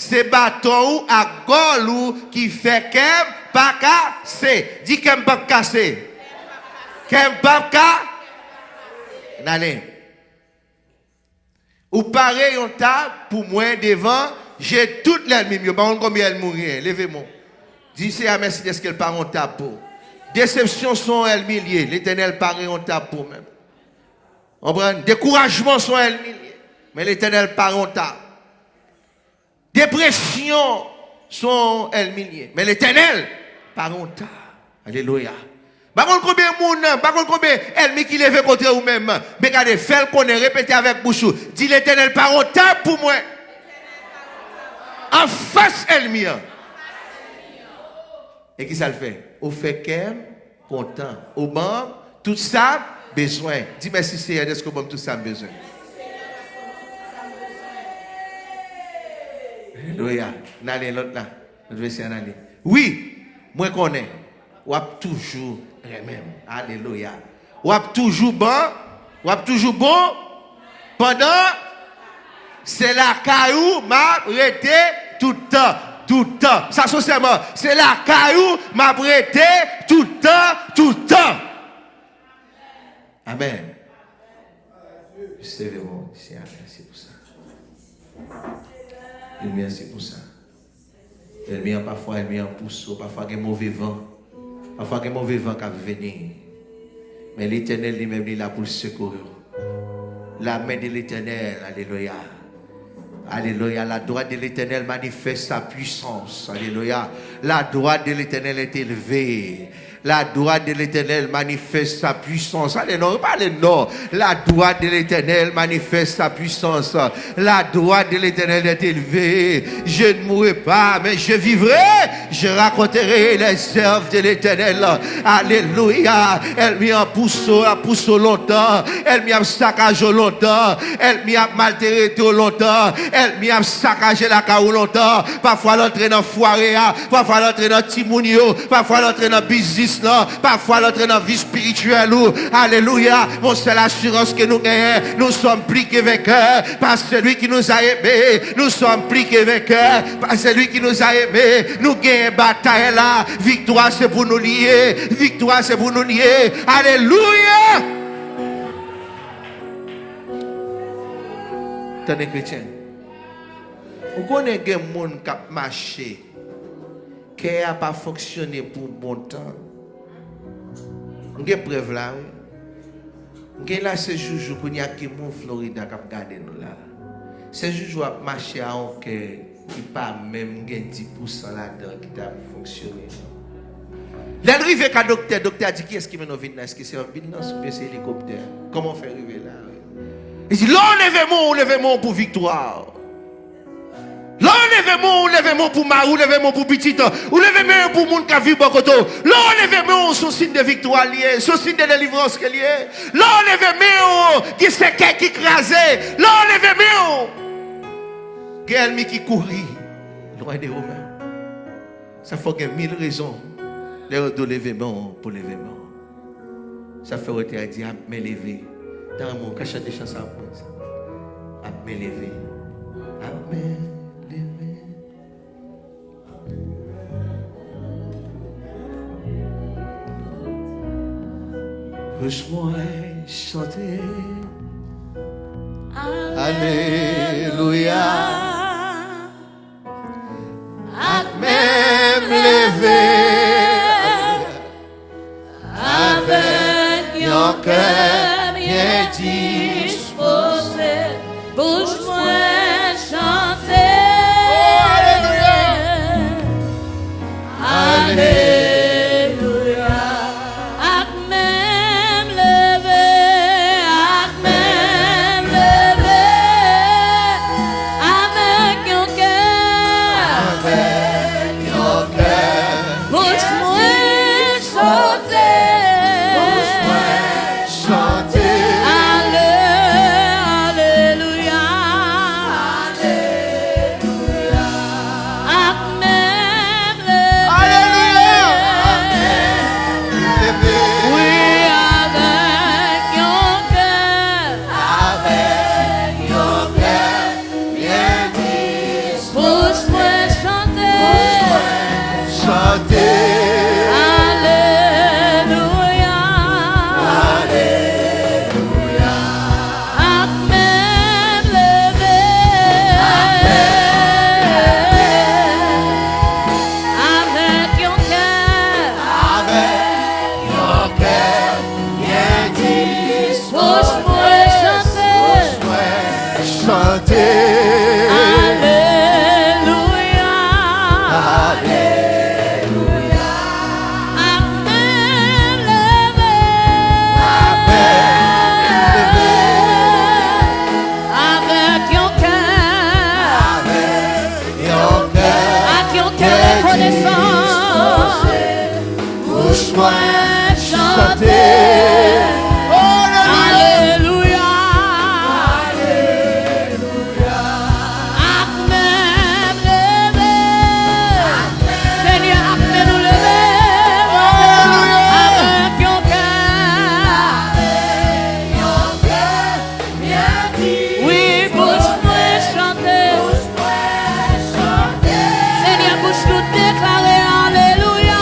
c'est bâton ou à gol ou qui fait qu'elle pas casser. Dis qu'elle pas casser. Qu'elle pas casser. Allez. Ou pareil on table pour moi devant, j'ai toute l'ennemi. Par contre combien elle mourir. Levez-moi. Dis c'est à merci est-ce qu'elle part on table pour. Déception sont elles milliers. L'Éternel pareil on table pour même. On prend découragement sont elles milliers. Mais l'Éternel pareil on table. Dépression sont elles milliers. Mais l'Éternel pareil on table. Alléluia. Par contre combien de monde, par contre combien ennemis qui lève contre vous même. Mais regardez, faites qu'on est répété avec bouche. Dis l'Éternel pareil on table pour moi. En face ennemi. Et qui ça le fait? Au fait qu'elle content. Au banc, tout ça besoin. Dis merci Seigneur, est-ce que bon tout ça besoin? Alléluia. N'allez l'autre là. Je vais essayer d'aller. Oui, moi connais. Ou toujours même. Alléluia. Ou toujours bon. Ou toujours bon. Pendant c'est la caillou m'a arrêté tout le temps. Tout le temps. Ça, c'est la caillou m'a prêté tout le temps, tout le temps. Amen. Sévèrement, merci pour ça. Merci pour ça. Elle vient parfois, elle vient en pousseau, parfois il y a un mauvais vent. Parfois il y a un mauvais vent qui va venir. Mais l'Éternel lui-même est là pour le secourir. La main de l'Éternel, alléluia. Alléluia, la droite de l'Éternel manifeste sa puissance. Alléluia, la droite de l'Éternel est élevée. La droite de l'Éternel manifeste sa puissance. Alléluia, parlez non. La droite de l'Éternel manifeste sa puissance. La droite de l'Éternel est élevée. Je ne mourrai pas, mais je vivrai. Je raconterai les œuvres de l'Éternel. Alléluia. Elle m'y pousse longtemps. Elle m'y a saccagé longtemps. Elle m'y a maltraité longtemps. Elle m'y a saccagé la caou longtemps. Parfois l'entrée dans foiré, parfois l'entrée dans timounio, parfois l'entrée dans business. Parfois l'entrée dans la vie spirituelle. Alléluia. Mon seule assurance que nous gagnons, nous sommes pliés avec eux par celui qui nous a aimés. Nous sommes pliés avec eux par celui qui nous a aimés. Nous gagnons bataille là. Victoire c'est pour nous lier. Victoire c'est pour nous lier. Alléluia. Tenez chrétien. Vous connaissez des gens qui ont marché, qui n'a pas fonctionné pour bon temps. Vous avez preuve là. Vous avez là ce jour qu'on y a qui mon Florida qui a gardé nous là. Ce jour a marché à un cœur qui pas même 10% là-dedans qui a fonctionné. L'arrivée qu'à docteur a dit qui est-ce qui mène au vide là? Est-ce que c'est un vide là ou bien c'est hélicoptère? Comment faire arriver là? Il dit levez-moi pour victoire. Levez-moi pour Marou, levez-moi pour Petit, ou levez-moi pour moun qui a vu Bokoto. Levez-moi son signe de victoire lié, son signe de délivrance lié. Levez-moi qui c'est qui écrasé. Levez-moi qui qui courit loin de Romains. Ça fait qu'il y a 1000 raisons de lever-moi pour lever-moi. Ça fait que tu as dit à me lever. Dans mon cachet de chansons à me lever. Amen. Pousse-moi chanter. Alléluia. Même lever avec mon cœur bien disposé. Pousse-moi chanter. Alléluia. Chanter. Bouge-moi chanter. Alléluia. Alléluia. Amen, lever. Seigneur, amen, nous lever. Avec ton cœur. Bien dit. Oui, bouge-moi chanter. Seigneur, bouge tout déclarer. Alléluia.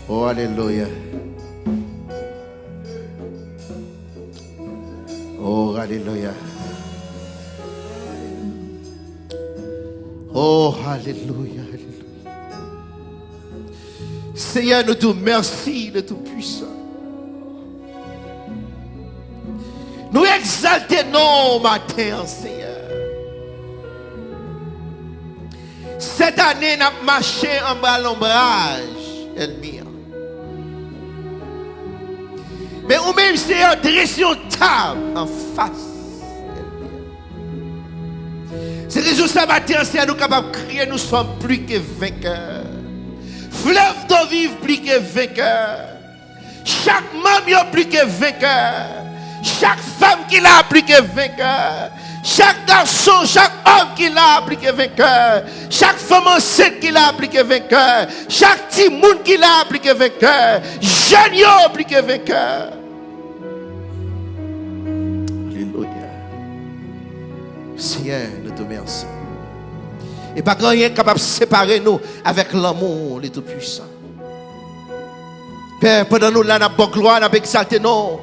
Oh, alléluia. Oh, alléluia. Oh, alléluia, alléluia. Seigneur, nous te remercions de tout puissant. Nous exaltons matin, Seigneur. Cette année, nous avons marché en bas l'ombrage, ennemi. Mais ou même c'est entré sur une table en face. C'est raison ce matin, c'est nous capables de crier, nous sommes plus que vainqueurs. Fleuve d'eau vive plus que vainqueurs. Chaque membre est plus que vainqueur. Chaque femme qui l'a plus que vainqueur. Chaque garçon, chaque homme qui l'a plus que vainqueur. Chaque femme enceinte qui l'a plus que vainqueur. Chaque petit monde qui l'a plus que vainqueur. Jeune plus que vainqueur. Alléluia. Seigneur, nous te remercions. Et pas grand rien capable de séparer nous avec l'amour le Tout-Puissant. Père, pendant nous là, nous avons gloire, nous avons exalté nous.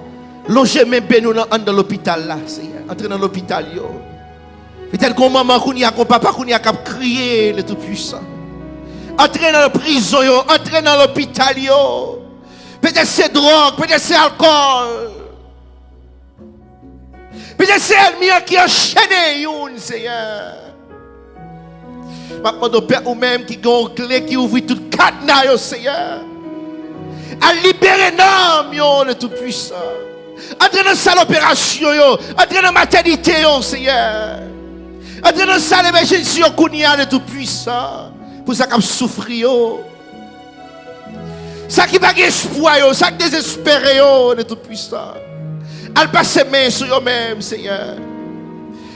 Logez même nous dans l'hôpital là, Seigneur. Entrez dans l'hôpital. Peut-être qu'on maman, qu'on y a, qu'on papa, qu'on y a qu'à crier le Tout-Puissant. Entrez dans la prison, entrez dans l'hôpital. Peut-être c'est drogue, peut-être c'est alcool. Peut-être c'est l'ennemi qui a enchaîné, Seigneur. Je demande au Père ou même qui a une clé qui ouvre tout cadenas, Seigneur. À libérer l'homme, le Tout-Puissant. Entrez dans la salle d'opération, entrez dans la maternité, Seigneur. Entrez dans la salle d'émergence, le Tout-Puissant. Pour ça qu'on souffre. Ça qui va espoir, ça qui désespéré, le Tout-Puissant. Elle passe main sur eux-mêmes, Seigneur.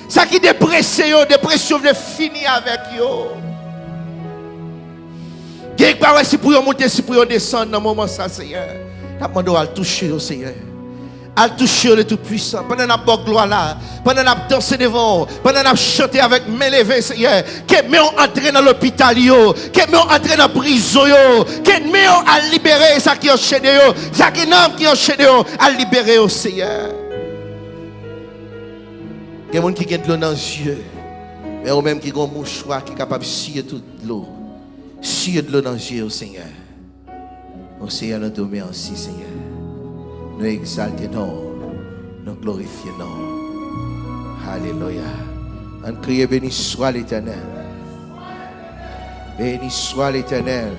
Ça qui dépressé, dépression veut finir avec eux. Quelque part, si pour monter, si pour descendre dans le moment, ça, Seigneur. Je demande à toucher, Seigneur. À toucher le Tout-Puissant. Pendant la bonne gloire là, pendant la danse devant, pendant la chanter avec mes levées, Seigneur. Que nous entrer dans l'hôpital, que nous entrer dans la prison, que nous à libérer ça qui est enchaîné, ça qui est enchaîné, à libérer, Seigneur. Il y a des gens qui ont de l'eau dans les yeux, mais ou même qui ont un mouchoir qui est capable de scier toute l'eau. Scier de l'eau dans les yeux, Seigneur. Au Seigneur, nous te remercions, Seigneur. Nous exaltons, nous glorifions. Alléluia. On crie, béni soit l'Éternel. Béni soit l'Éternel.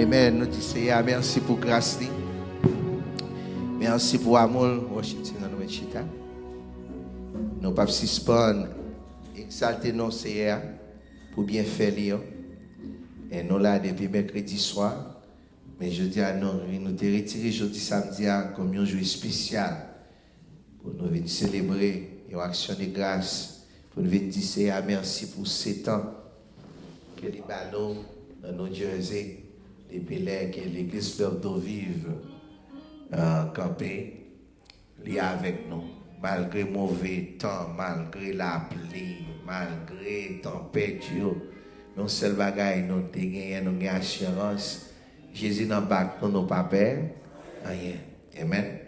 Amen. Nous disons, Seigneur, merci pour grâce. Merci pour amour. Nous ne pouvons pas suspendre, exalter nos Seigneur pour bien faire. Et nous là depuis mercredi soir. Mais je dis à nous te retirer jeudi samedi comme un jour spécial pour nous venir célébrer une action de grâce, pour nous venir dire merci pour 7 ans que les ballons dans nos Jersey, les Bélèques et l'église Fleuve d'eau vive campé, liés avec nous. Malgré mauvais temps, malgré la pluie, malgré tempête, nous seul bagaille, nous avons une assurance. Jésus n'a pas nous pas peur. Rien. Amen.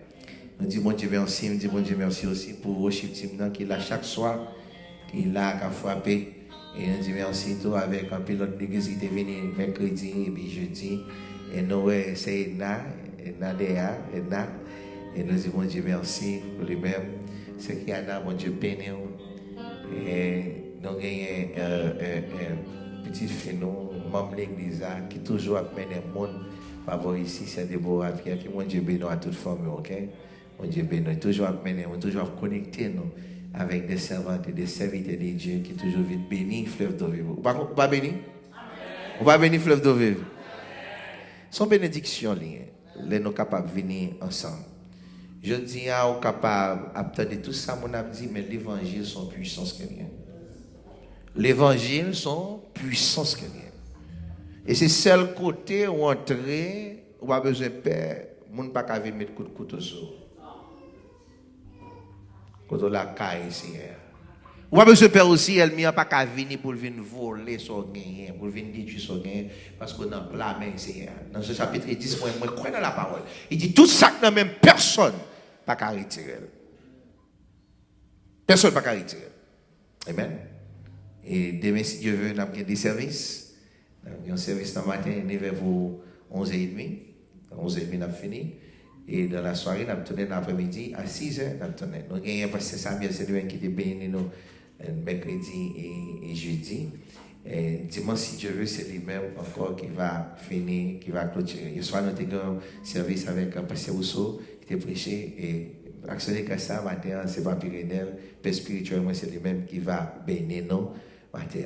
Nous disons bon Dieu merci, nous disons bon Dieu merci aussi pour worship team qui est là chaque soir, qui est là, qui a frappé. Et nous disons merci tout avec un pilote d'église qui est venu mercredi et puis jeudi. Et nous, c'est Edna, Edna. Et nous disons bon Dieu merci pour lui-même. C'est qu'il y a là, bon Dieu béni. Et nous avons un petit phénomène, membre de l'église, qui toujours amène le monde par ici, c'est Déborah Pierre, qui mon Dieu béni à toute forme, ok? Mon Dieu béni, toujours amène, toujours connecté nous avec des servantes et des serviteurs de Dieu qui toujours viennent bénir fleuve d'eau vive. Vous pas bénir? On va bénir fleuve d'eau vive. Son bénédiction, les nous capables de venir ensemble. Je dis à vous capable d'obtenir tout ça, mon a dit, mais l'évangile sont puissance que rien. L'évangile sont puissance que rien. Et c'est seul côté où entrer, où pas besoin de paix, mon pas qu'à venir mettre coup de couteau sur. Quand on la caille ici. Ou pas besoin de paix aussi, elle n'a pas qu'à venir pour venir voler son gain, pour venir détruire son gain, parce qu'on a la main ici. Dans ce chapitre 10, moi, je crois dans la parole. Il dit tout ça que même personne pas qu'à retirer. Personne pas qu'à retirer. Amen. Et demain, si Dieu veut, nous avons des services. Nous avons un service dans le matin, 9h pour 11h30. 11h30, nous avons fini. Et dans la soirée, nous avons tourné l'après-midi à 6h. Nous avons tourné. Nous avons un pasteur Samuel Sédouin qui était béni nous mercredi et jeudi. Et dimanche, si Dieu veut, c'est lui-même encore qui va finir, qui va clôturer. Ce soir, nous avons un service avec un pasteur Rousseau qui était prêché. Et actionner comme ça, matin, c'est pas Pyrénéel. Père spirituellement, c'est lui-même qui va bénir nous.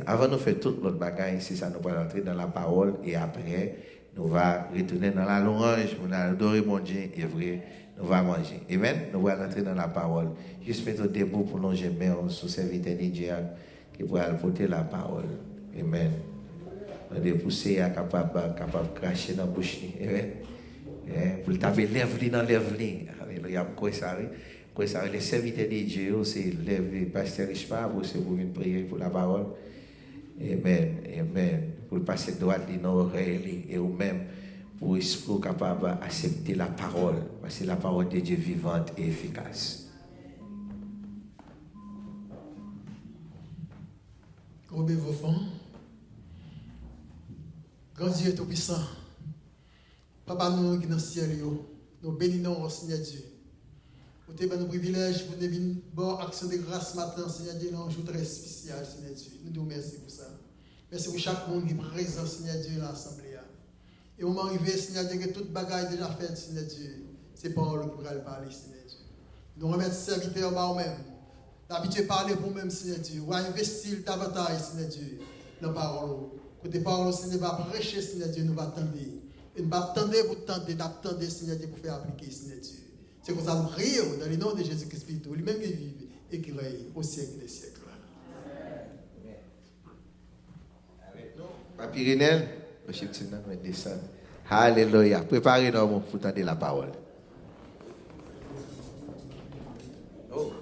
Avant de faire tout notre bagage, c'est ça, nous allons entrer dans la parole et après, nous allons retourner dans la louange, nous allons adorer mon Dieu et vrai, nous allons manger. Amen. Nous allons entrer dans la parole. Juste mettre debout pour nous gemmer sur serviteur de Dieu qui pourra porter la parole. Amen. Nous devons pousser à capable de cracher dans la bouche. Amen. Pour taper lèvres dans lèvres. Alléluia. Quoi ça? Les serviteurs de Dieu, c'est le pasteur Richard, c'est pour venir prier pour la parole. Amen. Amen. Pour passer droit de nos oreilles et vous-même, pour être capable d'accepter la parole. Parce que la parole de Dieu est vivante et efficace. Robez vos fonds. Grand Dieu Tout-Puissant. Papa, nous qui dans le ciel, nous bénissons au Seigneur Dieu. Vous avez un privilège pour venir bon action de grâce matin, Seigneur Dieu, un jour très spécial, Seigneur Dieu. Nous vous remercions pour ça. Merci pour chaque monde qui est présent, Seigneur Dieu, dans l'assemblée. Et au moment arrivé, Seigneur Dieu, que toute bagaille déjà faite, Seigneur Dieu, c'est paroles qui pourraient parler, Seigneur Dieu. Nous remercions serviteurs par nous-mêmes. D'habitude, parler pour nous-mêmes, Seigneur Dieu. Ou investir davantage, Seigneur Dieu, dans la parole. Côté parole, Seigneur, va prêcher, Seigneur Dieu, nous va attendre. Et nous va attendre pour tenter, d'attendre, Seigneur Dieu, pour faire appliquer, Seigneur Dieu. C'est comme ça nous prions dans le nom de Jésus-Christ, lui-même qui vit et qui règne au siècle des siècles. Papi Renel, monsieur Tina, descend. Alléluia. Préparez-nous pour tenter la parole. Oh.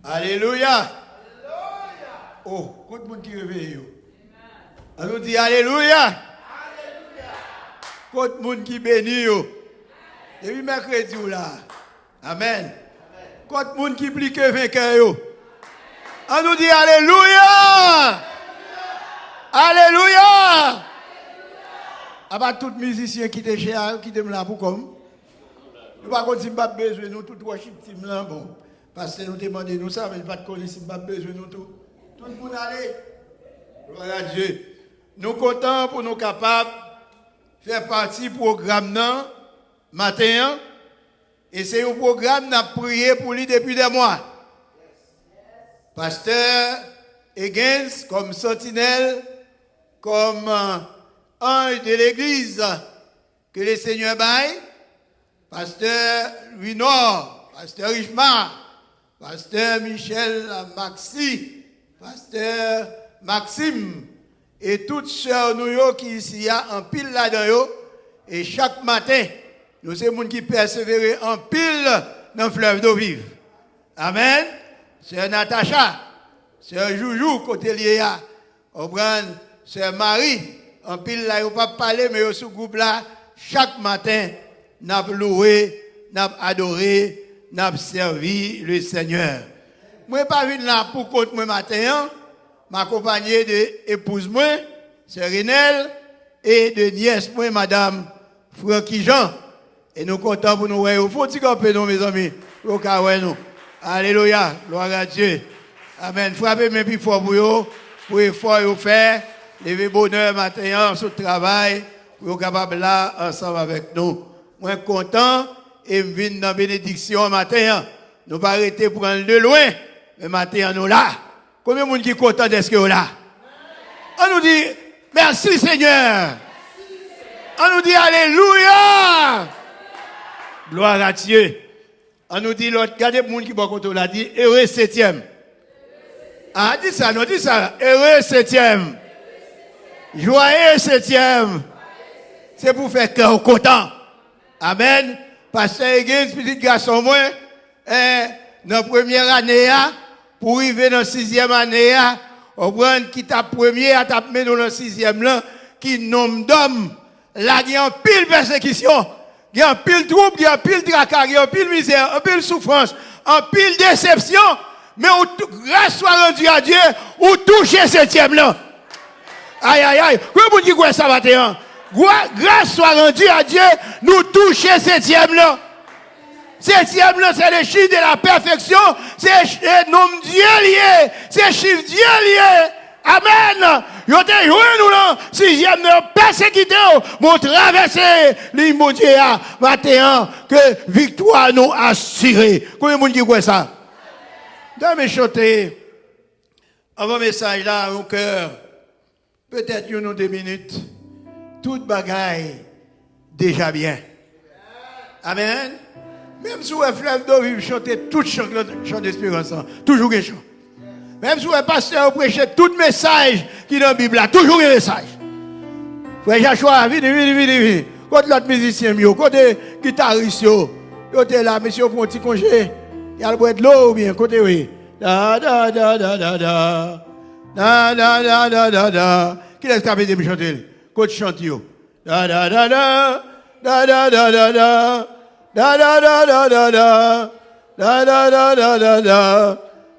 Alléluia. Oh, quand le monde qui réveille. On nous dit Alléluia. Quand le monde qui bénit. Et puis mercredi là. Amen. Quand le monde qui plie que vainqueur. On nous dit Alléluia. Alléluia. Avec tous les musiciens qui étaient chez eux, qui étaient là pour comme. Nous ne pouvons pas besoin de nous, tout worship team là, bon. Parce que nous demandons nous ça, mais pas de connaître si nous pas besoin de nous tout. Tout le monde allez. Gloire à Dieu. Nous sommes contents pour nous capables de faire partie du programme nan, matin. Et c'est un programme qu'on a prié pour lui depuis des mois. Pasteur Higgins, comme sentinelle, comme ange de l'église que le Seigneur baille. Pasteur Louis Nord, Pasteur Richemar, Pasteur Michel Maxi, Pasteur Maxime, et toutes sœurs nous qui ici en pile là-dedans, et chaque matin, nous sommes gens qui persévèrent en pile dans le fleuve d'eau vive. Amen. Sœur Natacha, Sœur Joujou, côté lié à, Sœur Marie, en pile là, ils ne pas parler, mais sous groupe là, chaque matin, nous avons loué, nous avons adoré, nous avons servi le Seigneur. Moi, je ne suis pas venu là pour compte moi matin, m'accompagner de épouse moi, Sœur Renel, et de nièce moi, Madame Francky Jean. Et nous comptons pour nous voir. Il faut que nous, mes amis, pour nous. Alléluia, gloire à Dieu. Amen. Frappez mes plus fort pour vous, pour l'effort que vous faites, lever bonheur matin sur le travail, pour être capable là, ensemble avec nous. Moi, content, et je viens dans la bénédiction matin. Nous ne pas arrêter pour aller de loin, mais matin, nous là. Combien de monde qui est content d'être là? On nous dit, merci Seigneur. On nous dit, Alléluia. Gloire à Dieu. On nous dit, l'autre, regardez le monde qui va contre l'a dit, heureux septième. Ah, dis ça, non, dis ça. Heureux septième. Joyeux septième. C'est pour faire cœur content. Amen. Pasteur Higgins, petit garçon, moi, dans la première année, pour arriver dans la sixième année, on prend qui t'a premier, à taper dans la sixième là, qui nombre d'hommes. Là, il y a un pile persécution, il y a un pile trouble, il y a un pile tracas, il y a un pile misère, un pile souffrance, un pile déception. Mais grâce soit rendue à Dieu, ou toucher septième là. Aïe, aïe, aïe. Comment vous dites ça matin? Grâce soit rendue à Dieu, nous toucher septième là. Septième là, c'est le chiffre de la perfection, c'est le nombre de Dieu lié, c'est le chiffre Dieu lié. Amen. Yo te joué nous là, sixième là, persécuté, mon traverser l'île mon Dieu matin, que victoire nous assurée. Combien de monde qui croit ça? Dans mes chanter, avant message là, au cœur, peut-être une ou 2 minutes, toute bagaille déjà bien. Amen. Même si vous avez fleuve d'eau, vous chantez tout chant d'espérance, toujours un chant. Même si vous avez pasteur, vous prêchez tout message qui est dans la Bible, toujours un message. Frère Joshua, venez. Quand l'autre musicien, quand le guitariste, vous êtes là, monsieur, pour un petit congé. Il y a le bois de l'eau ou bien, côté oui. Da. Qui est-ce qui a fait de me chanter? Côté chante yo. Da. da da da da da, da da da da da da, da da da da da da,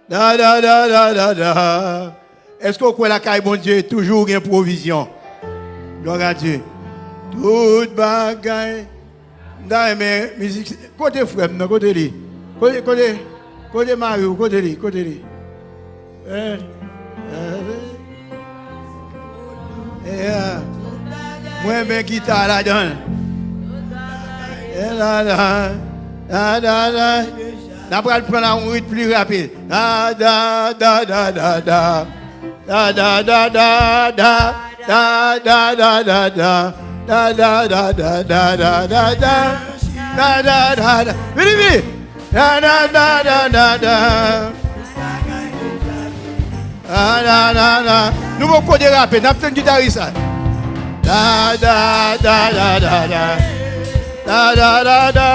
da da da da da da. Est-ce qu'on croit la caille bon Dieu toujours une provision? Gloire à Dieu. Toute bagaille. Mais musique, côté frère, non côté lui, côté Mario, côté lui. Moi ben guitare là-dedans. N'a pas prendre la route plus rapide. Da da da da da da. Da da da da da. Da da da da da. Da da da da da da da da. Da da da da. Vini. Da da da da da da. Da da da da. Nous allons coder rapide. N'a pas de guitariste. Da da da da da da. Da da da da.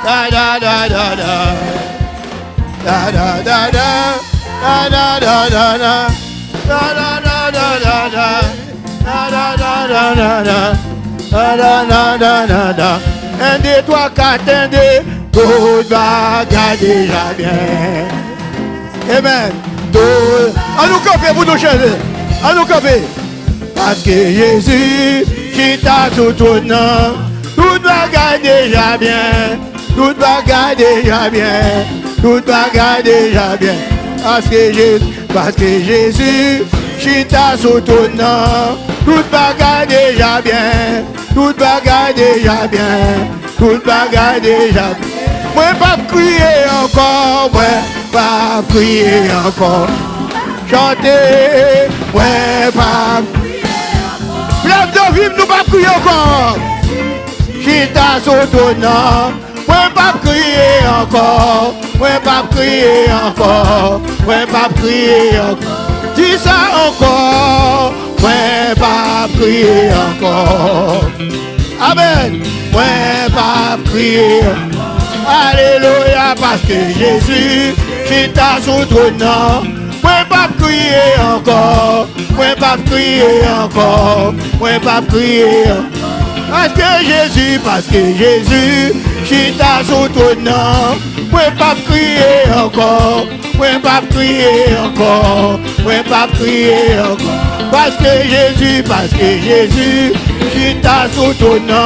Da da da da da. Da da da da. Da da da da da. Da da da da da da. Da da da da da da. Da da da da da da. 1, 2, 3, 4, 1, 2. Tout va déjà bien. Amen. Tout. À nous camper, vous nous changer. À nous camper. Parce que Jésus, qui t'a tout tournant, tout va déjà bien. Tout va déjà bien. Tout va déjà bien. Parce que Jésus, qui t'a tout tournant, tout va déjà bien. Tout va déjà bien. Tout va déjà bien. Moi, pas crier encore. Moi, pas crier encore. Chanter. Moi, pas Flamme de vivre, nous pas crier encore. Qui t'a sautonné, ouais pas crier encore. Ouais pas crier encore. Ouais pas crier encore. Dis ça encore. Ouais pas crier encore. Amen. Ouais pas crier. Alléluia parce que Jésus qui t'a sautonné. Ouais pas crier encore. Ouais pas crier encore. Ouais pas crier. Parce que Jésus, qui t'a soutenu. Ouais pas crier encore. Ouais pas crier encore. Ouais pas crier encore. Parce que Jésus, qui t'a soutenu.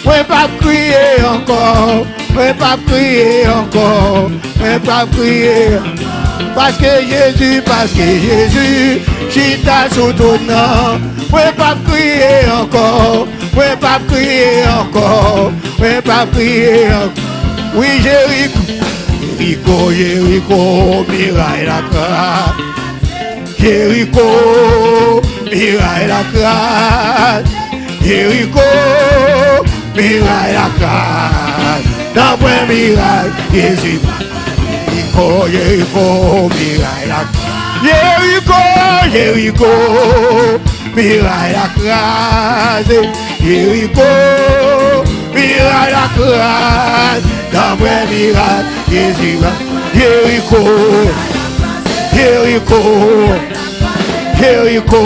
Ouais pas crier encore. Ouais pas crier encore. Ouais pas crier encore. Parce que Jésus, qui t'a soutenu, ouais pas crier encore, ouais pas crier encore, ouais pas crier encore. Oui, Jéricho, miraille la grâce. Jéricho, miraille la grâce. Jéricho, miraille la grâce. Dans le miraille, Jésus. Jéricho, miraille la grâce. Jéricho, miraille la grâce. Jéricho, miraille la grâce. Dans vrai miracle, Jésus. Jéricho, Jéricho, Jéricho,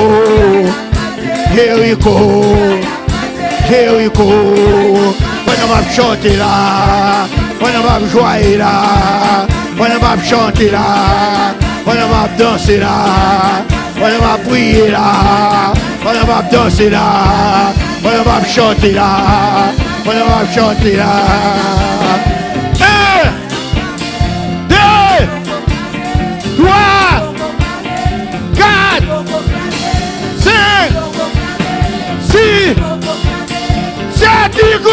Jéricho, Jéricho. On va chanter là, on va jouer là. On va chanter là, on va danser là, on va prier là, on va danser là, on va chanter là, on va chanter là. 1, 2, 3, 4, 5, 6, 7, Jéricho.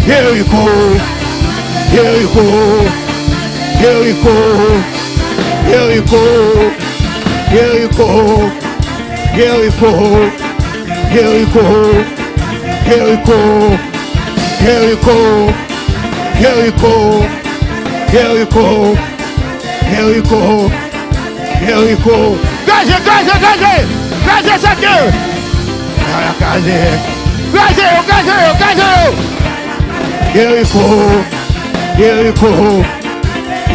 Jéricho, Jéricho, Jéricho, Jéricho, Jéricho, Jéricho, Jéricho, Jéricho, Jéricho, Jéricho, Jéricho, Jéricho. Gazez, ça gueule. Gazez. Jéricho, Jéricho,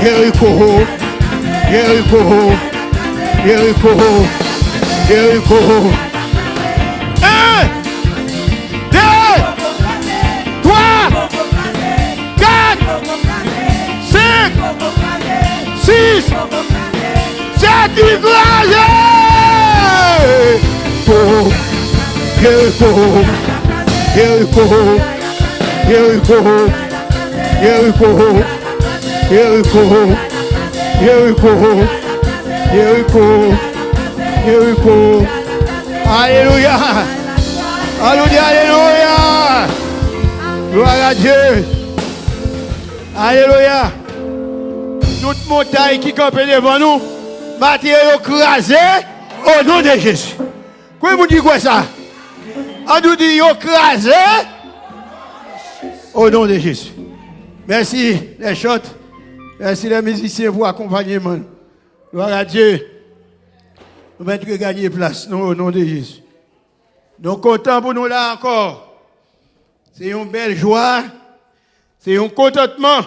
Jéricho, Jéricho, Jéricho, Jéricho. 1, Écrasé! Jéricho! Jéricho! Jéricho! Jéricho! Jéricho! Jéricho! Jéricho! Jéricho! Alléluia! Alléluia! Alléluia! Gloire à Dieu! Alléluia! Toute montagne qui campe devant nous, matériaux écrasés au nom de Jésus. Quoi vous dit quoi ça? On nous dit écrasé au nom de Jésus. Merci les chants. Merci les musiciens pour l'accompagnement. Gloire à Dieu. Nous mettons gagner place au nom de Jésus. Donc content pour nous là encore. C'est une belle joie. C'est un contentement.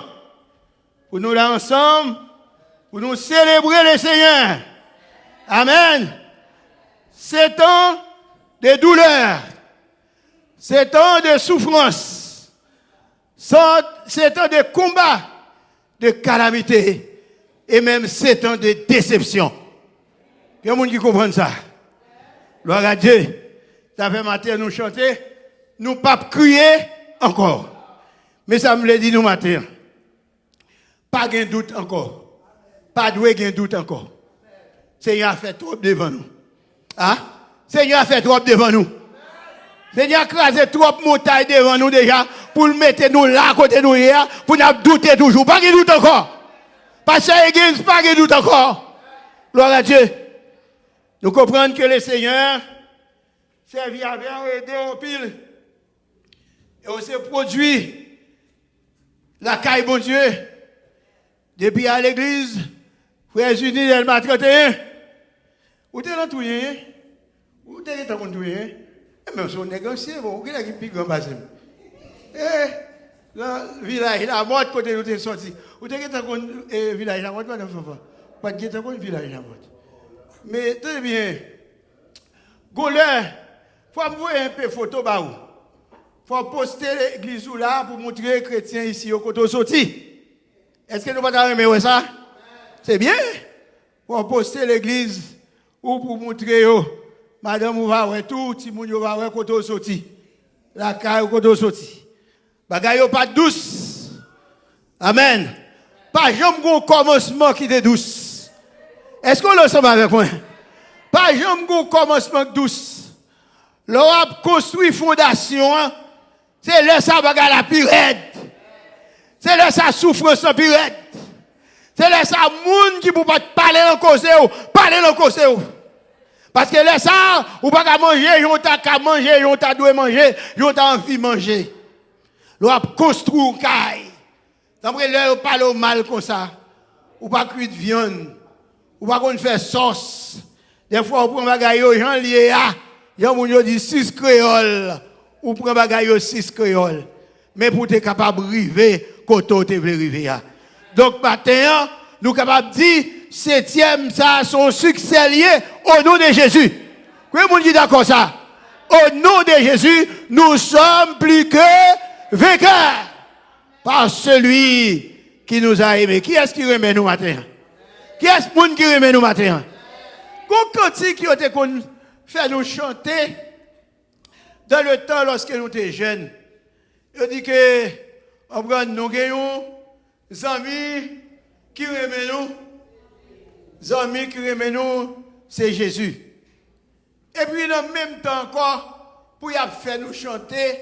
Pour nous là ensemble. Pour nous célébrer le Seigneur. Amen. C'est temps de douleur. C'est temps de souffrance. C'est temps de combat, de calamité. Et même c'est temps de déception. Il y a des gens qui comprennent ça. Gloire à Dieu. Ça fait matin nous chanter. Nous pas crier encore. Mais ça me l'a dit nous matin. Pas de doute encore. Pas de doute encore. Seigneur a fait trop devant nous. Hein? Seigneur a fait trop devant nous. Seigneur a crasé trop de montagnes devant nous déjà pour le mettre nous là à côté de nous hier, pour nous douter toujours. Pas de doute encore. Parce que l'église, pas de doute encore. Gloire à Dieu. Nous comprenons que le Seigneur servi à bien aider au pile. Et on s'est produit la caille, bon Dieu. Depuis à l'église, Frères Unis, elle m'a traité. Où t'es là tout rien? Où t'es là tout rien? Et même si on négocie, bon, qui est qui pique grand bassin? Le village, la mort, côté où t'es sorti. Où t'es là le village, la mort, pas de pas de village, la mort. Mais très bien. Goleur, faut envoyer un peu de photos, bah où? Faut poster l'église là pour montrer les chrétiens ici au côté sorti. Est-ce que nous ne pouvons pas ça? C'est bien. Pour poster l'église ou pour montrer, madame, vous va voir tout, petit monde va voir côté sorti. La caille côté sorti. Bagaille pas douce. Amen. Pas jamais un commencement qui est douce. Est-ce qu'on l'ensemble avec moi? Pas jamais un commencement douce. L'on a construit fondation, c'est là ça bagaille la plus raide. C'est là ça souffrance en plus raide. C'est là ça monde qui peut pas parler en cause parler en cause. Parce que là ça ou pas manger, on t'a qu'à manger, on t'a doit manger, on t'a envie de manger. L'on a construit une caille. D'après là on parle mal comme ça. Ou pas cuire de viande. Ou pas qu'on fait sauce. Des fois on prend bagaille gens lié à yon moun dit 6 créoles ou prend bagaille 6 créoles. Mais pour être capable de arriver quand tu veux arriver. Donc, maintenant, nous sommes capables de dire, 7e, ça, son succès lié au nom de Jésus. Comment vous dites d'accord ça? Au nom de Jésus, nous sommes plus que vainqueurs par celui qui nous a aimés. Qui est-ce qui remet nous matin? Qui est-ce qui remet nous matin? Quand cantique qui a fait nous chanter dans le temps lorsque nous étions jeunes, il dit que nous avons des amis qui remet nous. Les amis qui remet nous, c'est Jésus. Et puis, dans le même temps encore, pour faire nous chanter,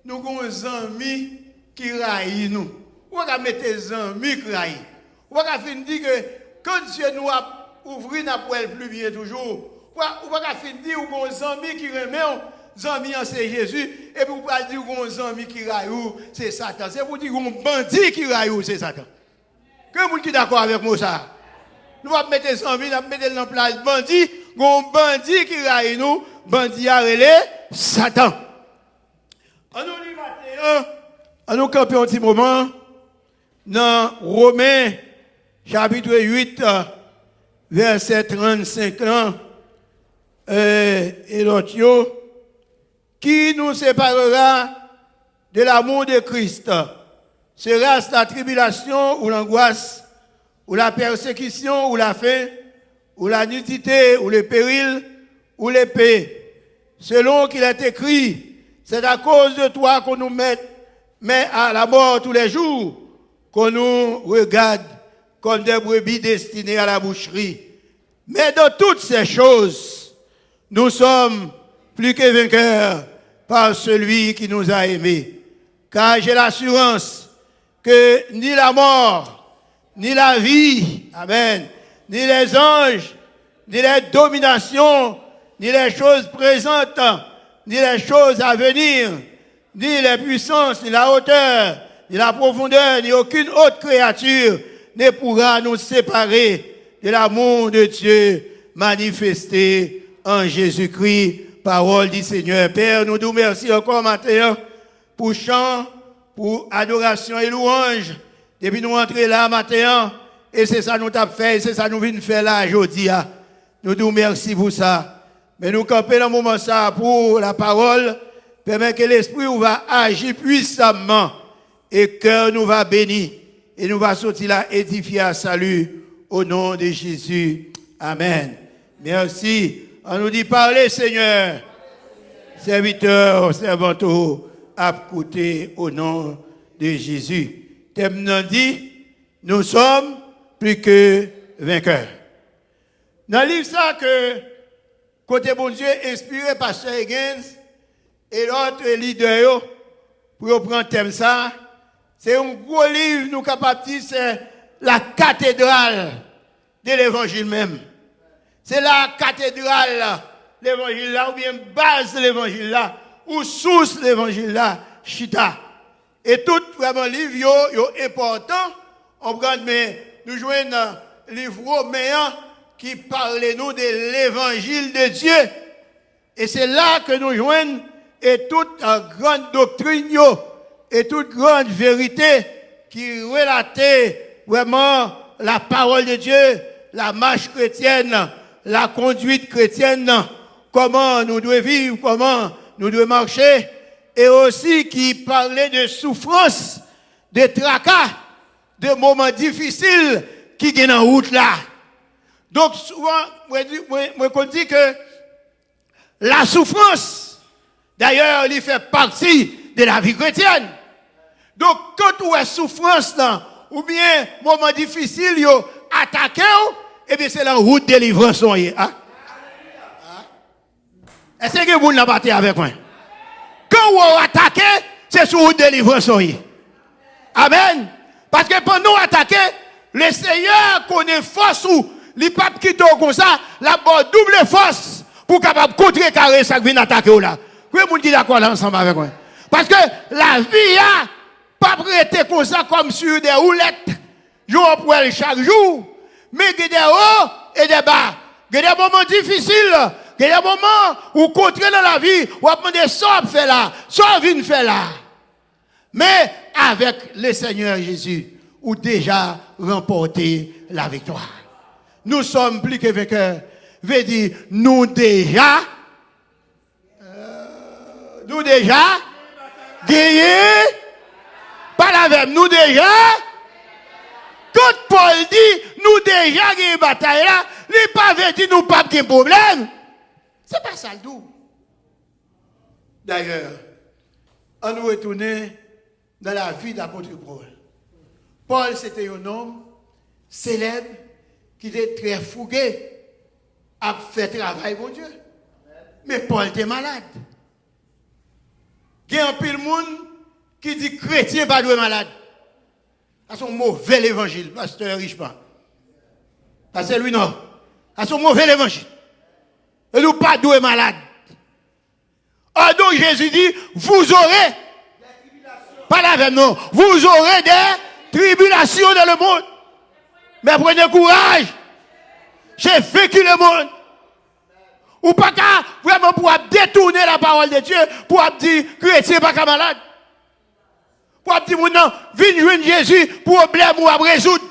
nous avons des amis qui raillent nous. On va mettre des amis qui raillent. On va dire que quand Dieu nous a ouvert la poêle plus bien toujours, on va dire que nous avons des amis qui remet nous. Amis, c'est Jésus. Et puis, vous pouvez dire que les amis qui raillent, c'est Satan. C'est pour dire que les bandits qui raillent, c'est Satan. Que vous êtes d'accord avec moi ça? Nous allons mettre les amis, nous allons mettre en place bandits. Les bandits qui raillent nous, bandits à relais, Satan. On nous dit maintenant, on nous camper un petit moment dans Romains, chapitre 8, verset 35 et l'autre. Qui nous séparera de l'amour de Christ? Sera-ce la tribulation ou l'angoisse, ou la persécution, ou la faim, ou la nudité, ou le péril, ou l'épée. Selon qu'il est écrit, c'est à cause de toi qu'on nous met à la mort tous les jours, qu'on nous regarde comme des brebis destinées à la boucherie. Mais dans toutes ces choses, nous sommes plus que vainqueurs par celui qui nous a aimés. Car j'ai l'assurance que ni la mort, ni la vie, amen, ni les anges, ni les dominations, ni les choses présentes, ni les choses à venir, ni les puissances, ni la hauteur, ni la profondeur, ni aucune autre créature ne pourra nous séparer de l'amour de Dieu manifesté en Jésus-Christ. Parole du Seigneur. Père, nous nous remercions encore matin pour chant, pour adoration et louange. Depuis nous entrer là matin, et c'est ça nous avons fait, et c'est ça nous venons faire là aujourd'hui. Nous nous remercions pour ça. Mais nous camper dans le moment ça pour la parole, permet que l'Esprit va agir puissamment et que cœur nous va bénir et nous va sortir là édifier à salut au nom de Jésus. Amen. Merci. On nous dit parlez Seigneur. Serviteurs, servantes, à côté au nom de Jésus. Thème nous dit, nous sommes plus que vainqueurs. Dans le livre ça que côté bon Dieu inspiré par Pasteur Higgins et l'autre leader pour prendre thème ça, c'est un gros livre nous capable de dire c'est la cathédrale de l'évangile même. C'est la cathédrale l'évangile là ou bien base de l'évangile là ou source de l'évangile là chita. Et tout vraiment livre yo important on prend mais nous joignons un livre romain qui parle nous de l'évangile de Dieu. Et c'est là que nous joignons et toute grande doctrine et toute grande vérité qui relatait vraiment la parole de Dieu, la marche chrétienne, la conduite chrétienne, comment nous devons vivre, comment nous devons marcher, et aussi qui parlait de souffrance, de tracas, de moments difficiles qui viennent en route là. Donc souvent, moi dis que la souffrance, d'ailleurs, il fait partie de la vie chrétienne. Donc quand on a souffrance là, ou bien moment difficile, yo attaqué, et bien c'est la route de délivrance. Hein? Est-ce que vous n'avez pas été avec moi? Quand vous attaquez, c'est sur la route de délivrance. Amen. Parce que pendant nous attaquer, le Seigneur connaît force ou les papes qui sont comme ça, la bonne double force pour capable contrecarrer ça qui vient attaquer là. Vous pouvez dire d'accord là ensemble avec moi? Parce que la vie a pas prêté comme ça comme sur des roulettes, jour pour elle chaque jour, mais il y a des hauts et des bas. Il y a des moments difficiles, il y a des moments où contrer dans la vie, où on a des sorts fait là, sorts viennent faire là. Mais avec le Seigneur Jésus, ou déjà remporté la victoire. Nous sommes plus que vainqueurs. Veut dire, nous déjà gagnés, pas la même, nous déjà, quand Paul dit, nous déjà gagnés bataille là, il pas veut dire nous pas de problème. C'est pas ça le tout. D'ailleurs, on nous retourne dans la vie d'apôtre Paul. Paul, c'était un homme célèbre qui était très fougué à faire travail pour Dieu. Mais Paul était malade. Il y a un pile monde qui dit chrétien pas de malade. C'est son mauvais évangile, pasteur Richemont. Pasteur lui non. C'est son mauvais évangile. Et nous pas de malade. Ah donc Jésus dit, vous aurez, pas la même non, vous aurez des tribulations dans le monde. Mais prenez courage. J'ai vécu le monde. Ou pas qu'à vraiment pour détourner la parole de Dieu, pour dire chrétien pas qu'à malade. Pour dire non, viens joindre Jésus, problème ou à résoudre.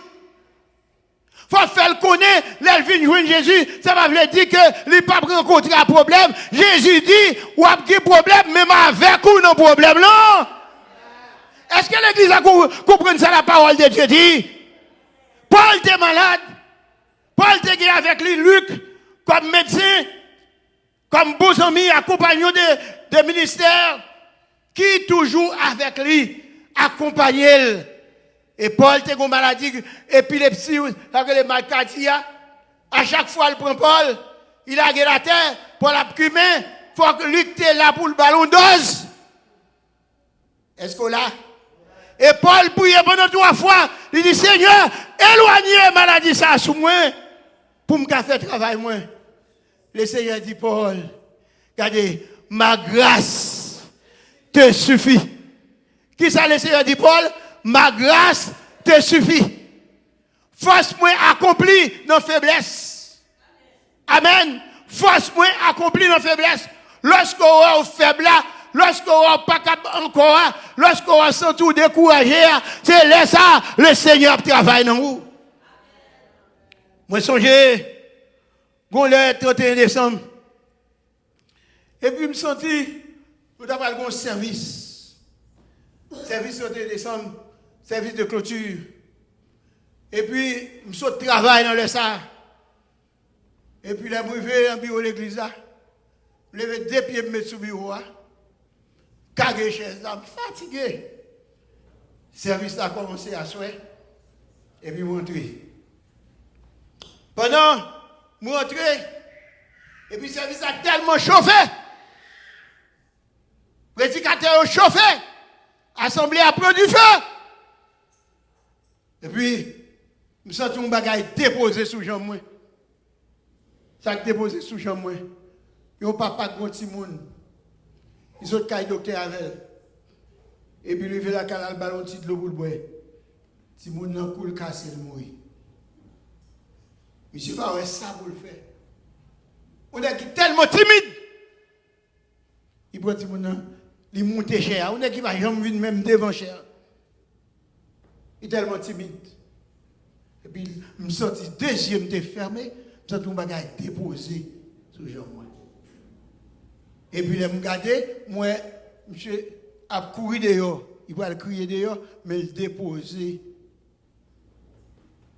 Faut faire connaître, là vient joindre Jésus, ça va veut dire que il pas rencontrer un problème. Jésus dit ou a un problème même avec ou non problème non. Est-ce que l'église a compris ça la parole de Dieu dit? Paul était malade. Paul était avec lui, Luc, comme médecin, comme beaux amis, accompagnant des ministères, qui toujours avec lui, accompagné. Et Paul était une maladie, épilepsie, avec les malcardia. À chaque fois, il prend Paul, il a la terre, pour la cumer, il faut que Luc était là pour le ballon d'ose. Est-ce qu'on l'a? Et Paul priait pendant 3 fois. Il dit, Seigneur, éloignez la maladie ça sous moi pour me faire travail moi. Le Seigneur dit, Paul, regardez, ma grâce te suffit. Qui ça le Seigneur dit, Paul? Ma grâce te suffit. Force moi accomplie dans faiblesse. Amen. Force moi accomplie dans faiblesse. Lorsqu'on est faible là, lorsqu'on n'est pas capable encore, lorsqu'on sent tout découragé, c'est là ça, le Seigneur travaille dans vous. Moi, songez, le 31 décembre, et puis je me sentis, nous avons un service. Service 31 décembre, service de clôture. Et puis, je suis au travail dans le ça. Et puis, là, je vais dans le bureau de l'église, je lève 2 pieds, me mettre sur le bureau. Carré chaise là, fatigué. Service a commencé à souhait. Et puis, rentrer. Pendant, rentrer. Et puis, service a tellement chauffé. Prédicateur a chauffé. Assemblée a pris du feu. Et puis, je sens un bagage déposé sous jambe. Ça déposé sous jambe. Et on papa de petit monde. Ils ont caillé docteur avec. Et puis, il fait la canal ballon de l'eau pour le boire. Si mon nan coule cassé, il mourit. Monsieur, pas ouais, ça pour le faire. On est tellement timide. Il prend mon nan, il monte cher. On est qui va jamais venir même devant cher. Il est tellement timide. Et puis, je me sens deuxième te fermé, je me sens un bagage déposé sur le moi. Et puis, je me regarde, moi, monsieur a couru dehors. Il va le crier dehors, mais il déposé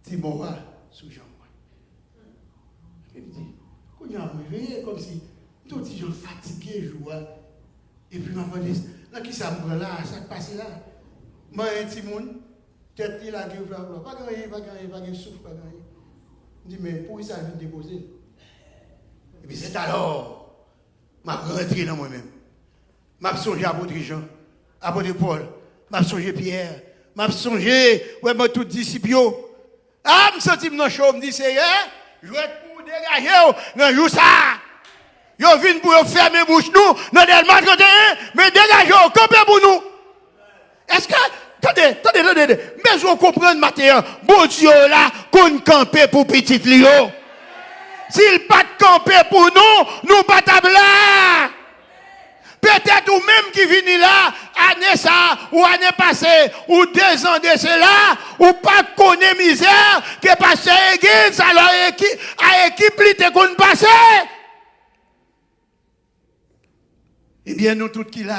Timora sous Jean. Il me dit, quand il a réveillé, comme si tout petit gens fatigué, et puis, je me dit, là, qui ça me là, ça passe là. Moi, un petit monde, tête il a dit, pas gagné, souffle, pas gagné. Je dis, mais pour ça, je vais déposer. Et puis, c'est alors, je suis rentré dans moi-même. Je suis songé à l'apôtre Jean, à l'apôtre Paul, je suis songé Pierre, je suis songé, ouais, moi, tout disciple. Ah, je me sens dans le chaud, je me dis, Seigneur, je vais pour dégager, dans le jour ça. Yo vinn pour fermer bouche nous, dans le match 31, mais dégagez, campez pour nous. Est-ce que, attendez, mais je comprends maintenant, bon Dieu là, qu'on campe pour petit Lio. S'il pas camper pour nous, nous pas tabla. Peut-être ou même qui vient là, année ça, ou année passée, ou 2 ans de cela, ou pas connaît misère, que passe l'église, alors à équipe l'ité qu'on passe. Eh bien, nous tous qui là,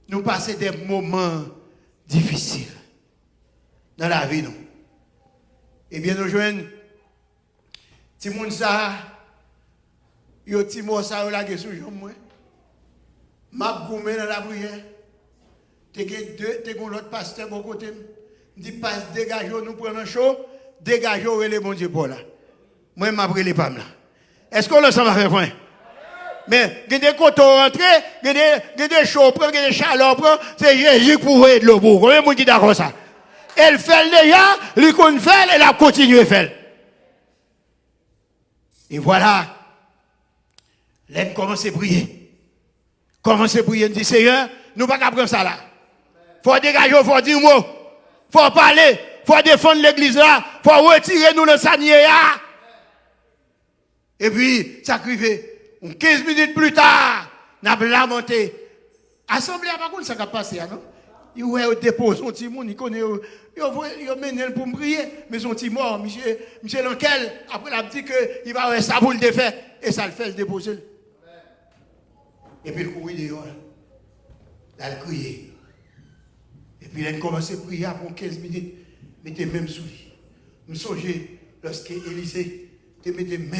nous passons des moments difficiles dans la vie, nous. Eh bien, nous jouons, si moun ça, yo ti mo ça, yo la ge sou jom moi. M'a goumé dans la prière. T'es l'autre pasteur bon côté. Dit passe dégage nous prenons chaud, dégage les bon Dieu pour là. Moi m'a pris les pam là. Est-ce qu'on le sent va faire point? Mais il y a des côtés rentrés, il y a des chauds, il y a des chaleurs, c'est Jésus pour voir de l'eau. Combien de monde dit d'accord ça? Elle fait déjà, lui qu'on fait, elle a continué à faire. Et voilà, elle commence à prier. Commence à prier, elle dit Seigneur, nous ne pouvons pas prendre ça là. Il faut dégager, il faut dire mot. Il faut parler, il faut défendre l'église là, il faut retirer nous le sanier là. Et puis, ça criait. 15 minutes plus tard, nous avons lamenté. Assemblée, par contre, ça va passer, non? Il dépose son petit monde, il connaît, il mène pour me prier, mais son petit mort, monsieur Lanquel, après, il a dit qu'il va avoir ça pour le défaire, et ça le fait le déposer. Et puis, il courit dehors. Il a crié. Et puis, il a commencé à prier après 15 minutes, mettez même sous lui. Je me songeais, lorsque Élisée te mettait main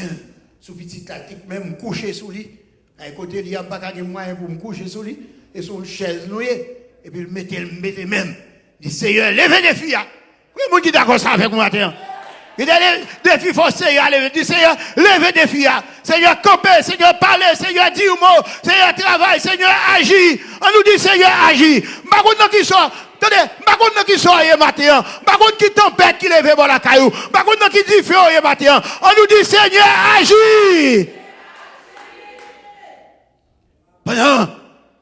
sur petit tactique, même couché sous lui. À côté, il n'y a pas de moyen pour me coucher sous lui. Et son chaise nouée. Et puis il mettait même. Il dit, Seigneur, levez des filles. Oui, qui est d'accord ça avec moi maintenant? Il dit, des filles, il faut Seigneur lever. Il dit, Seigneur, levez des filles. Seigneur, campez. Seigneur, parlez. Seigneur, dis un mot. Seigneur, travaille. Seigneur, agis. On nous dit, Seigneur, agis. Par contre, qui sort. Attendez, par contre, qui sort hier matin. Par contre, qui tempête qui lève dans la caillou. Par contre, qui dit feu hier matin. On nous dit, Seigneur, agis. Pendant,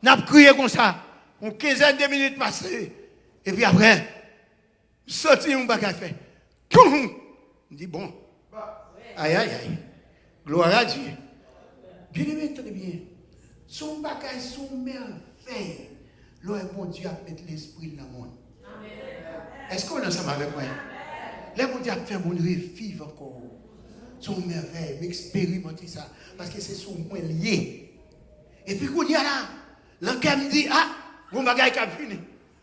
on a crié comme ça. Une quinzaine de minutes passées. Et puis après, sorti un bagage fait. On dit bon. Aïe, aïe, aïe. Gloire à Dieu. Bien aimé, très bien. Son bagage, son merveille. Là, bon Dieu a mis l'esprit dans le monde. Est-ce qu'on est ensemble avec moi? Là, bon Dieu a fait mon vivre encore. Son merveille, m'expérimenter ça. Parce que c'est son point lié. Et puis, quand il y a là, l'enquête me dit, ah, bon bagage qui a fini.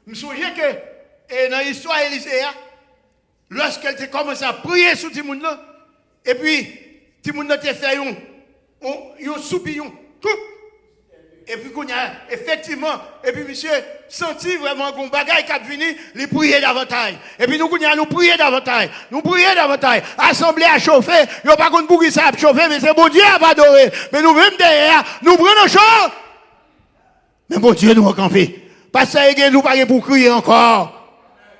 Je me souviens que, dans l'histoire d'Élisée, lorsqu'elle a commencé à prier sur tout le monde, et puis, tout le monde a fait un soupillon. Et puis, qu'on a effectivement, et puis, monsieur, senti vraiment qu'on bagaille qui a fini, les prier davantage. Et puis, nous prier davantage. Nous prier davantage. Assemblée à chauffer. Il n'y a pas qu'on bouge ça à chauffer, mais c'est bon Dieu à adorer. Mais nous, même derrière, nous prenons chaud. Mais bon Dieu, nous a campé. Parce que nous pas pour crier encore.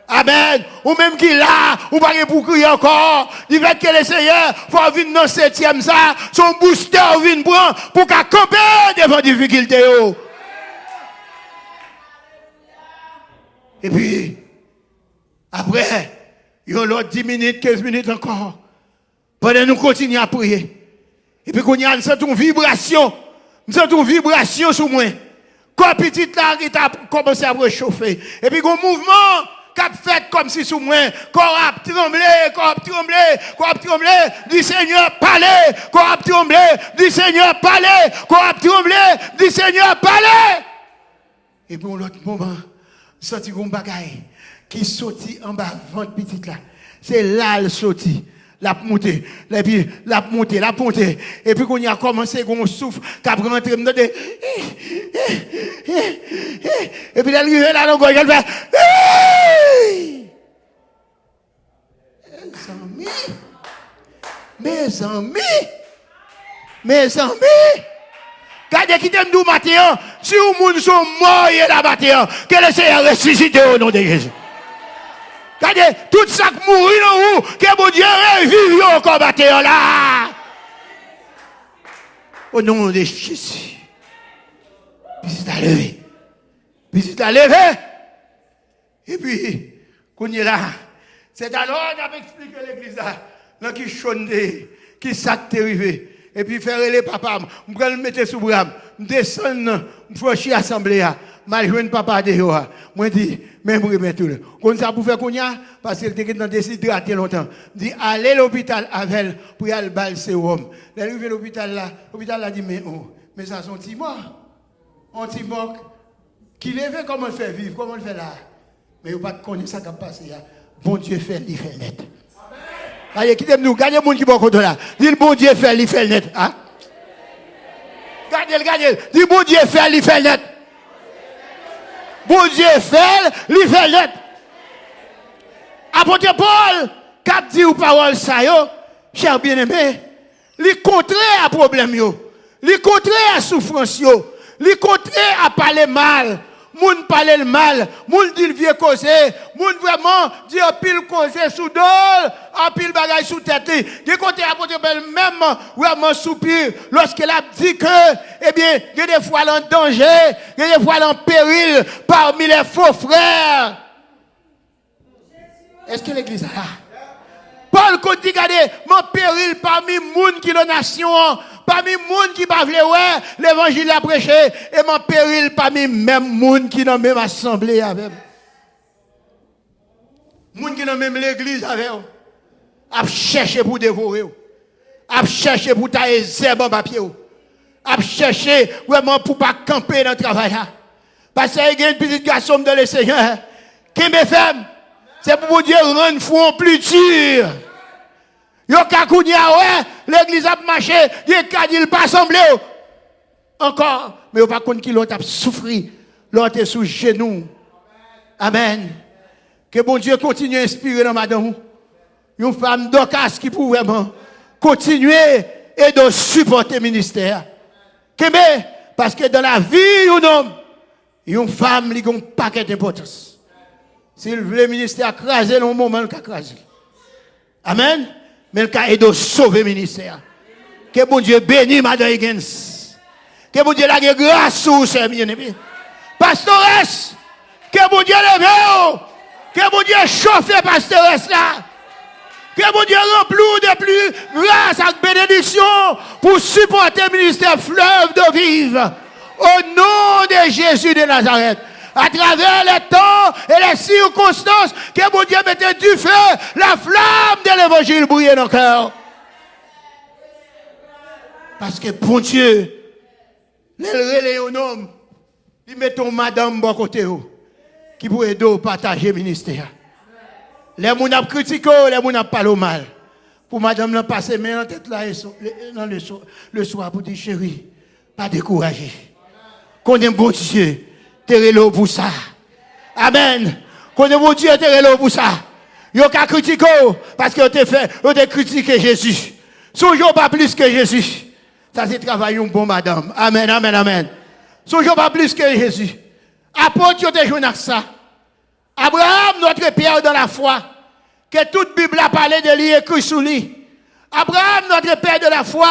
Amen. Ou même qui là, ou pas pour crier encore. Il fait que le Seigneur, faut venir dans 7e ça, son booster vient prendre pour qu'à camper devant difficulté. Et puis, après, il y a l'autre 10 minutes, 15 minutes encore. Pendant nous continuons à prier. Et puis, quand il y a une vibration, une vibration sur moi. Quand petit là, il a commencé à réchauffer. Et puis, un mouvement qui a fait comme si sous moi, qu'on a tremblé, dit Seigneur, parlez, qu'on a tremblé, dit Seigneur, parlez, qu'on a tremblé, dit Seigneur, parlez. Et puis, l'autre moment, sorti un bagaille qui sorti en bas, ventre petite là. C'est là le sorti. La montée, et puis la montée. Et puis qu'on y a commencé, qu'on souffle, qu'à rentrer, et puis elle arrive là, donc elle fait, mes amis, gardez qui t'aime d'où matin, si vous monde sont morts là matin, que le Seigneur ressuscite au nom de Jésus. Regardez, tout ça qui mourit dans vous, que bon Dieu revive encore bataille là. Au nom de Jésus. Puis c'est à lever. Et puis, quand il est là, c'est alors qu'on a expliqué l'église là, qui chonde, qui s'acte arrivé. Et puis faire les papas, je vais le mettre sous bras, je descends, je franchis l'assemblée. Je joue papa de Yoa. Moi, je dis, même pour remettre tout. Comme ça, pour faire qu'on y a, parce qu'elle était déshydraté longtemps. Je dis, allez à l'hôpital avec elle pour y aller au sérum. Elle arrive à l'hôpital là dit, mais ça, c'est un petit mort. Un petit mort qui lève, comment le fait vivre, comment le fait là. Mais vous ne connaissez pas ça qui a passé là. Bon Dieu fait, il fait net. Allez, quittez-nous, gardez le monde qui va contre là. Dis, bon Dieu fait, il fait net. Hein? Gardez. Dis, bon Dieu fait, il fait net. Bon Dieu fait, il fait net. Apôtre Paul, cap dit ou parole ça yo, cher bien-aimé, li contraire à problème yo, li contraire à souffrance yo, li contraire à parler mal. Moun parle le mal, moun dit le vieux causé, moun vraiment dit un pile causé sous dol, un pile bagage sous tête. Des côtés apôtre Paul même vraiment soupir lorsqu'elle a dit que eh bien, il y a des fois en danger, il y a des fois en péril parmi les faux frères. Est-ce que l'église a là? Paul dit regardez, mon péril parmi moun qui la nation, parmi moun qui pas vle ouais, l'évangile a prêché et mon péril parmi même moun qui dans même assemblée avec. Moun qui dans même l'église avec. A chercher pour dévorer. A chercher pour tailler zèbre en papier. A chercher vraiment pour pas camper dans le travail là. Parce qu'il y a une petite garçon dans le Seigneur qui me fait, c'est pour Dieu rendre fou plus dur. Yo kakounia ouais, l'église a marché, il ka dit pas semblé encore, mais yo pas contre qui l'autre a souffri, l'autre est sous genou. Amen. Que bon Dieu continue à inspirer dans madame. Une femme d'occasion qui peut vraiment continuer et de supporter le ministère. Parce que dans la vie d'un homme, une femme a un paquet d'importance. S'il veut le ministère craser, dans le moment, il a crasé. Amen. Mais il a aidé à sauver le ministère. Que bon Dieu bénisse Madame Higgins. Que bon Dieu la grâce sur ses bien-aimés. Pastoresse, que bon Dieu lève. Que bon Dieu chauffe pastoresse là. Que bon Dieu remplit de plus grâce et bénédiction pour supporter le ministère fleuve de vive. Au nom de Jésus de Nazareth. À travers les temps et les circonstances, que bon Dieu mette du feu, la flamme de l'évangile briller dans le cœur. Parce que bon Dieu, les relais un homme, ils mettent madame bon côté qui pourrait partager le ministère. Les gens ont critiqué, les gens ont parlé mal. Pour madame, n'a passé main en tête là dans le soir pour dire chérie, pas décourager. Qu'on aime bon Dieu, t'es là pour ça. Amen. Qu'on aime bon Dieu, t'es là pour ça. Yo ka critiqué parce que on te critiqué Jésus. Toujours pas plus que Jésus. Ça c'est travail un bon madame. Amen, amen, amen. Toujours pas plus que Jésus. Apôtre, yo te joué dans ça. Abraham, notre père dans la foi, que toute Bible a parlé de lui, écrit sous lui. Abraham, notre père de la foi,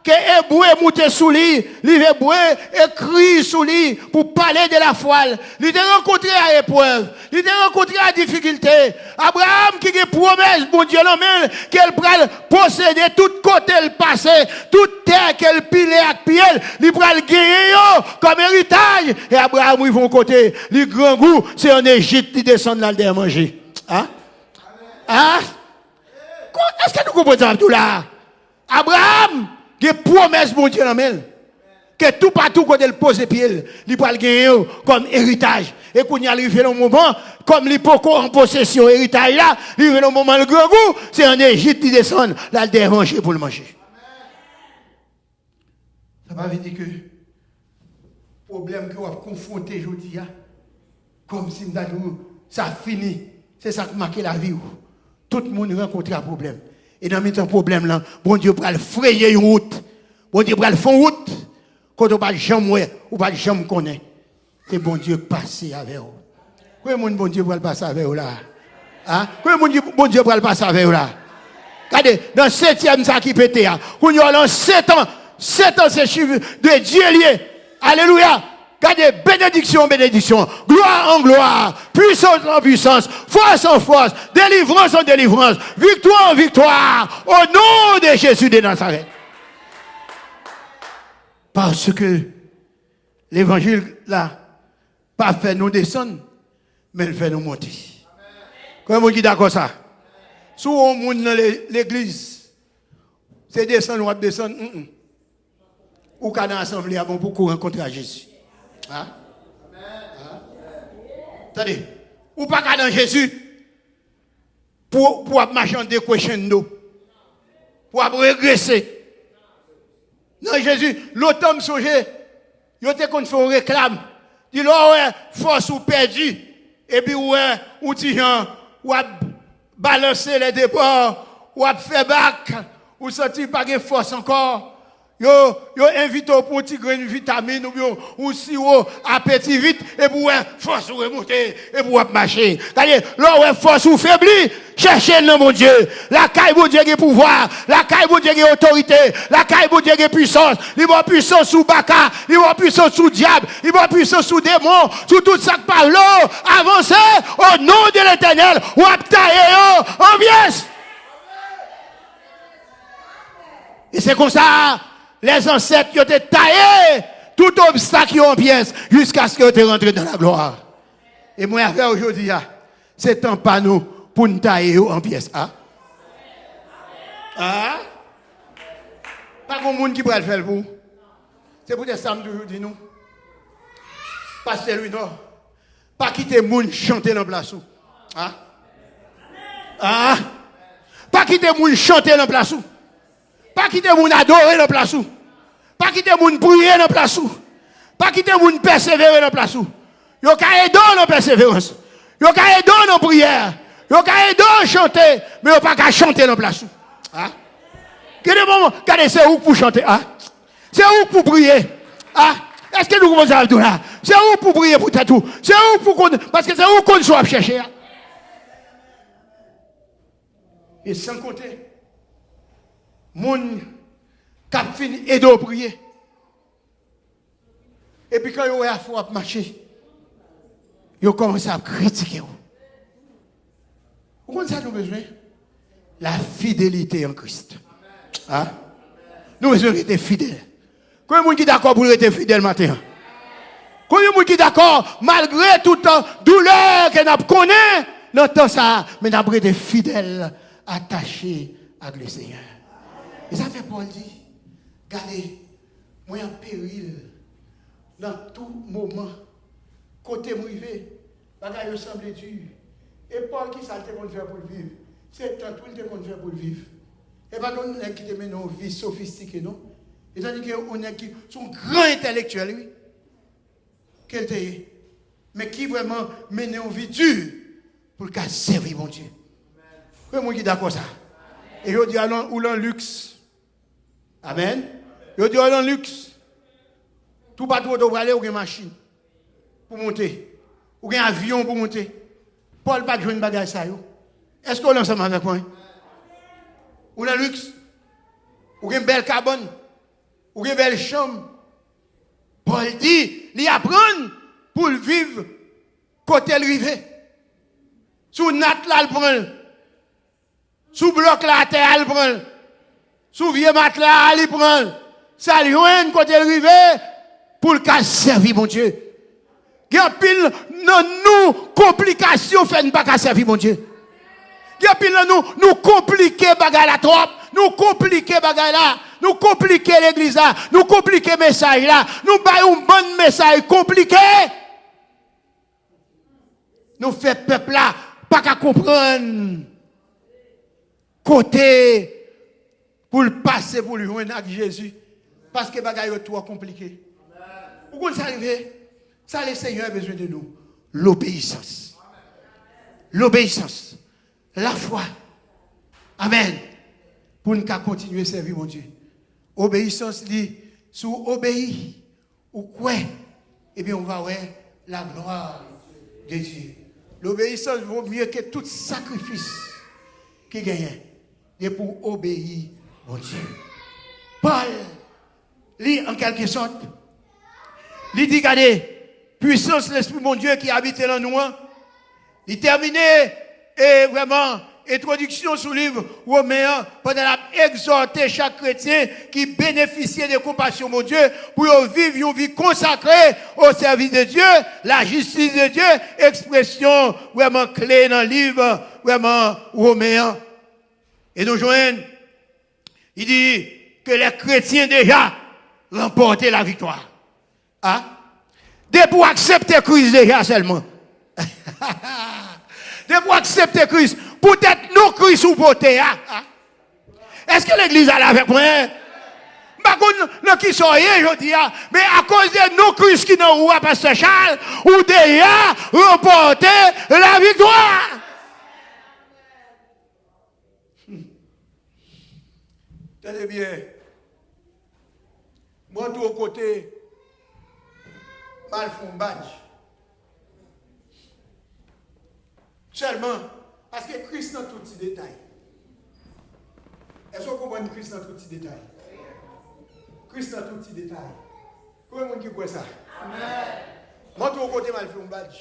que Hébreu est monté sous lui, Hébreu écrit sous lui pour parler de la foi. Il a rencontré à épreuve, il a rencontré à difficulté. Abraham qui a promesse, bon Dieu, qu'elle pourra posséder tout côté le passé, toute terre qu'elle pile avec pied, il pourra le gagner comme héritage. Et Abraham, ils vont côté, le grand goût, c'est en Égypte, il descend là le manger. Hein? Hein? Est-ce que nous comprenons tout là? Abraham, qui promesse mon Dieu dans que tout partout quand elle pose les pieds, il va le gagner comme héritage. Et quand il arrive dans le moment, comme il peut en possession héritage là, il arrive dans le moment le grand goût, c'est en Égypte qui descend, là il doit manger pour le manger. Ça va veut dire que le problème que vous avez confronté aujourd'hui, comme si ça finit, c'est ça qui marque la vie. Tout le monde rencontre un problème. Et dans ce problème là, bon Dieu va le frayer une route. Bon Dieu va le faire une route. Quand on va jamais ou pas jamais connaître. C'est bon Dieu passer avec vous. Comment bon Dieu va le passer avec vous là? Hein? Comment bon Dieu va le passer avec vous là? Regardez, dans le 7e ça qui pète là. Quand on a 7 ans c'est chiffre de Dieu lié. Alléluia. Regardez, bénédiction, bénédiction, gloire en gloire, puissance en puissance, force en force, délivrance en délivrance, victoire en victoire, au nom de Jésus de Nazareth. Parce que l'évangile là, pas fait nous descendre, mais il fait nous monter. Comment vous dites d'accord ça? Si on monte dans l'église, c'est descendre ou descendre, ou quand dans l'assemblée, bon pour rencontrer Jésus. Hein? Attendez, ou pas qu'à dans Jésus pour marcher en décrochando, pour régresser. Non, Jésus, l'autre homme songé, il était qu'on fait un réclame. Il dit, ouais, force ou perdu. Et puis, ouais, ou tiens, ou a balancé les départs, ou a fait bac, ou senti pas de force encore. Yo invite pour petit grain de vitamine ou sirop appétit vite et pour force ou remonter et pour marcher. C'est-à-dire là force ou faibli, cherchez le mon Dieu. La caille mon Dieu qui pouvoir, la caille mon Dieu qui autorité, la caille mon Dieu qui puissance, il va puissance sous baka, il va puissance sous diable, il va puissance sous démon, sous tout ça qui parle là, avancez au nom de l'Éternel ou aptaillez en pièce. Et c'est comme ça les ancêtres qui ont été taillés, tout obstacle qui ont en pièces, jusqu'à ce qu'ils aient rentré dans la gloire. Et moi, affaire aujourd'hui, c'est temps pas nous pour nous tailler en pièces. Ah? Ah? Pas grand monde qui pourrait le faire pour. C'est pour ça que je dis nous. Pasteur Louis non. Pas quitter le monde chanter dans la place. Ah? Ah? Pas quitter moun chanter dans place ou. Pas quitter moun adorer dans place ou. Pas quitter moun prier dans place ou. Pas quitter moun persévérer dans place ou. Yo ka aider dans persévérance. Yo ka aider dans prière. Yo ka aider chanter, mais yo pas ka chanter dans place ou. Ah. Regardez, c'est où pour chanter? Ah. C'est où pour prier? Ah. Est-ce que nous commençons tout là? C'est où pour prier pour tout? C'est où pour qu'on... Parce que c'est où qu'on soit chercher. Et sans compter, moun cap fini et de prier. Et puis quand il y a foi à marcher, il commence à critiquer. Vous comprenez ça nous besoin? La fidélité en Christ. Hein? Nous besoin d'être fidèles. Combien de gens qui sont d'accord pour être fidèles matin? Combien de gens qui sont d'accord malgré toute douleur que nous connaissons dans tout ça, mais nous avons été fidèles, attachés à le Seigneur. Et ça fait Paul dit, regardez, moi en péril, dans tout moment, côté privé, bagaille semble dur. Et Paul qui ça te qu'on faire pour le vivre? C'est tant tout le qu'on faire pour le vivre. Et pas qu'on est qui te mène une vie sophistiquée, non? Et tandis qu'on est qui sont grands intellectuels, oui. Quel t'est? Mais qui vraiment mène une vie dure pour qu'elle serve mon Dieu. Comment qui d'accord ça? Et je dis allons ou l'en luxe. Amen. Je dis allons luxe. Tout bateau doit aller ou une machine pour monter. Ou un avion pour monter. Paul pas jouer une bagage ça yo. Est-ce qu'on est ensemble avec moi? Ou l'en luxe. Ou une belle cabane. Ou une belle chambre. Paul dit, il apprend pour vivre côté rivé. Sous nat là le prend. Sous bloc là terre le prend. Sous vieux matelas il prend. Ça lui joine côté rivé pour le cas servir mon Dieu. Il y a pile non nous complications fait ne pas qu'à servir mon Dieu. Il y a pile nous compliquer bagarre la trop, nous compliquer bagarre là. Nous compliquer l'église là, nous compliquer le message là, nous baillons un bon message compliqué. Nous faisons peuple là, pas qu'à comprendre. Côté, pour le passer, pour le joindre avec Jésus. Parce que bagaille est trop compliqué. Pourquoi ça arrive? Ça, le Seigneur a besoin de nous. L'obéissance. L'obéissance. La foi. Amen. Pour nous continuer à servir mon Dieu. Obéissance dit, si vous obéissez, ou quoi, eh bien on va voir la gloire de Dieu. L'obéissance vaut mieux que tout sacrifice qui gagne. Et pour obéir mon Dieu. Paul, lit en quelque sorte, il dit, regardez, puissance de l'Esprit mon Dieu qui habite en nous. Il terminait et vraiment introduction sous le livre Romains, pendant la exhorter chaque chrétien qui bénéficie de compassion, mon Dieu, pour vivre une vie consacrée au service de Dieu, la justice de Dieu, expression vraiment clé dans le livre, vraiment Romains. Et nous joignons, il dit que les chrétiens déjà remporté la victoire. Hein? Dès pour accepter Christ déjà seulement. Dès pour accepter Christ. Peut-être nous, Christ ou beauté. Hein? Est-ce que l'église a avec moi? Par contre, nous qui sommes je dis, mais à cause de nous, Christ qui nous roi, Pasteur Charles, ou déjà remporté la victoire. Tenez bien. Moi, tout au côté, mal font badge. Seulement, parce que Christ dans tout petit détail. Est-ce que vous comprenez Christ dans tout petit détail? Christ dans tout petit détail. Comment est-ce qui croit ça? Amen. Moi, tout au côté, mal font badge.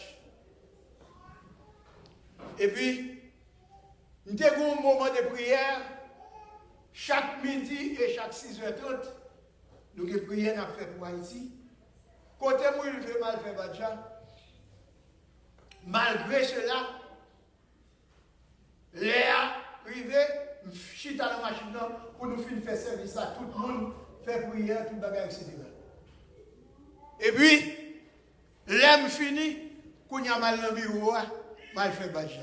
Et puis, nous avons un moment de prière. Chaque midi et chaque 6h30, nous avons prié après pour Haïti. Côté où il fait mal fait badja. Malgré cela, l'air privé, chita dans la machine pour nous faire service à tout le monde, faire prière, tout le bagage, etc. Et puis, l'aime fini, qu'on y a mal dans le bureau, mal fait badja.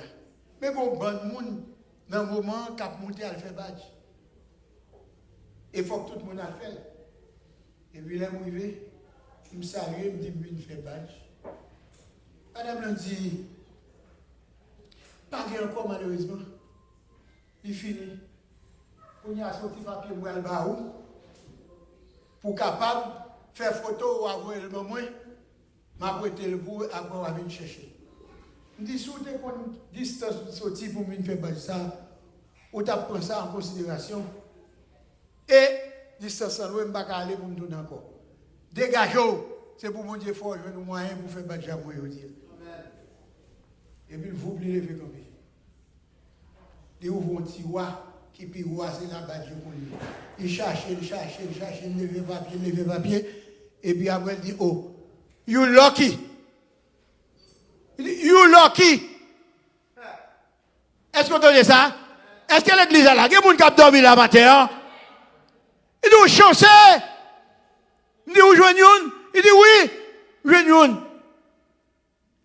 Mais qu'on bon monde dans le moment qu'a monté à le faire badge. Il faut que tout le monde le fasse. Et puis là, je arrivé, je me salue, je me dis, je vais faire badge. Madame l'a dit, pas bien encore malheureusement. Il finit. On y a sorti papier pour le baou. Pour capable de faire photo ou avoir le moment, m'a prêté le bout après on va venir chercher. Je dis, si vous avez une distance de sortie pour me faire badge ça, ou tu prends ça en considération. Et distance en loin, je ne vais pas aller pour me donner encore. Dégagez-vous. C'est pour mon Dieu fort, je vais nous moyens pour faire badge à moi. Et puis, vous oubliez lever comme ça. Il ouvre un petit roi, qui puis roi, c'est la badge pour lui. Il cherche, il lève papier. Et puis après, il dit, oh, you lucky. Il dit, you lucky. Est-ce qu'on entend ça? Est-ce que l'église est là? Il y a des gens qui dormi là matin. Il dit, chancez. Il dit, vous jouez une? Il dit, oui, jouez une.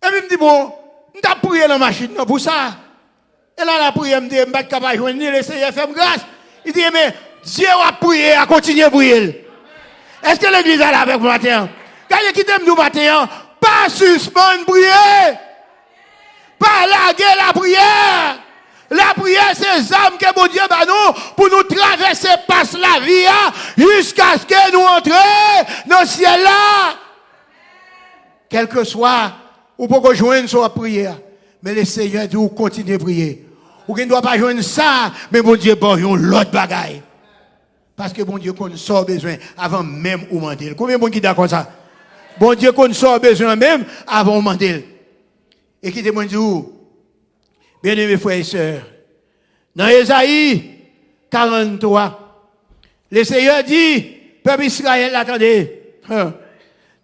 Et puis il me dit, bon, on t'a prié dans la machine pour ça. Et là, la prière me dit, je ne suis pas capable de jouer, le Seigneur fait grâce. Il dit, mais Dieu a prié, a continué à prier. Est-ce que l'église est là avec vous matin? Quand il quitte nous matin, pas suspendre prier. Pas larguer la prière. La prière, c'est les âmes que mon Dieu bat nous pour nous traverser par la vie jusqu'à ce que nous entrions dans le ciel là. Quel que soit, ou pour que joindre sur la prière. Mais le Seigneur dit, vous continuez à prier. Ou qui ne doit pas joindre ça, mais mon Dieu, bon, l'autre bagaille. Parce que bon Dieu, qu'on sort besoin avant même ou demander. Combien de monde qui d'accord ça? Bon Dieu, qu'on sort besoin même avant ou demander. Et qui demande où? Bien-aimés frères et sœurs, dans Ésaïe 43, le Seigneur dit, peuple Israël, attendez,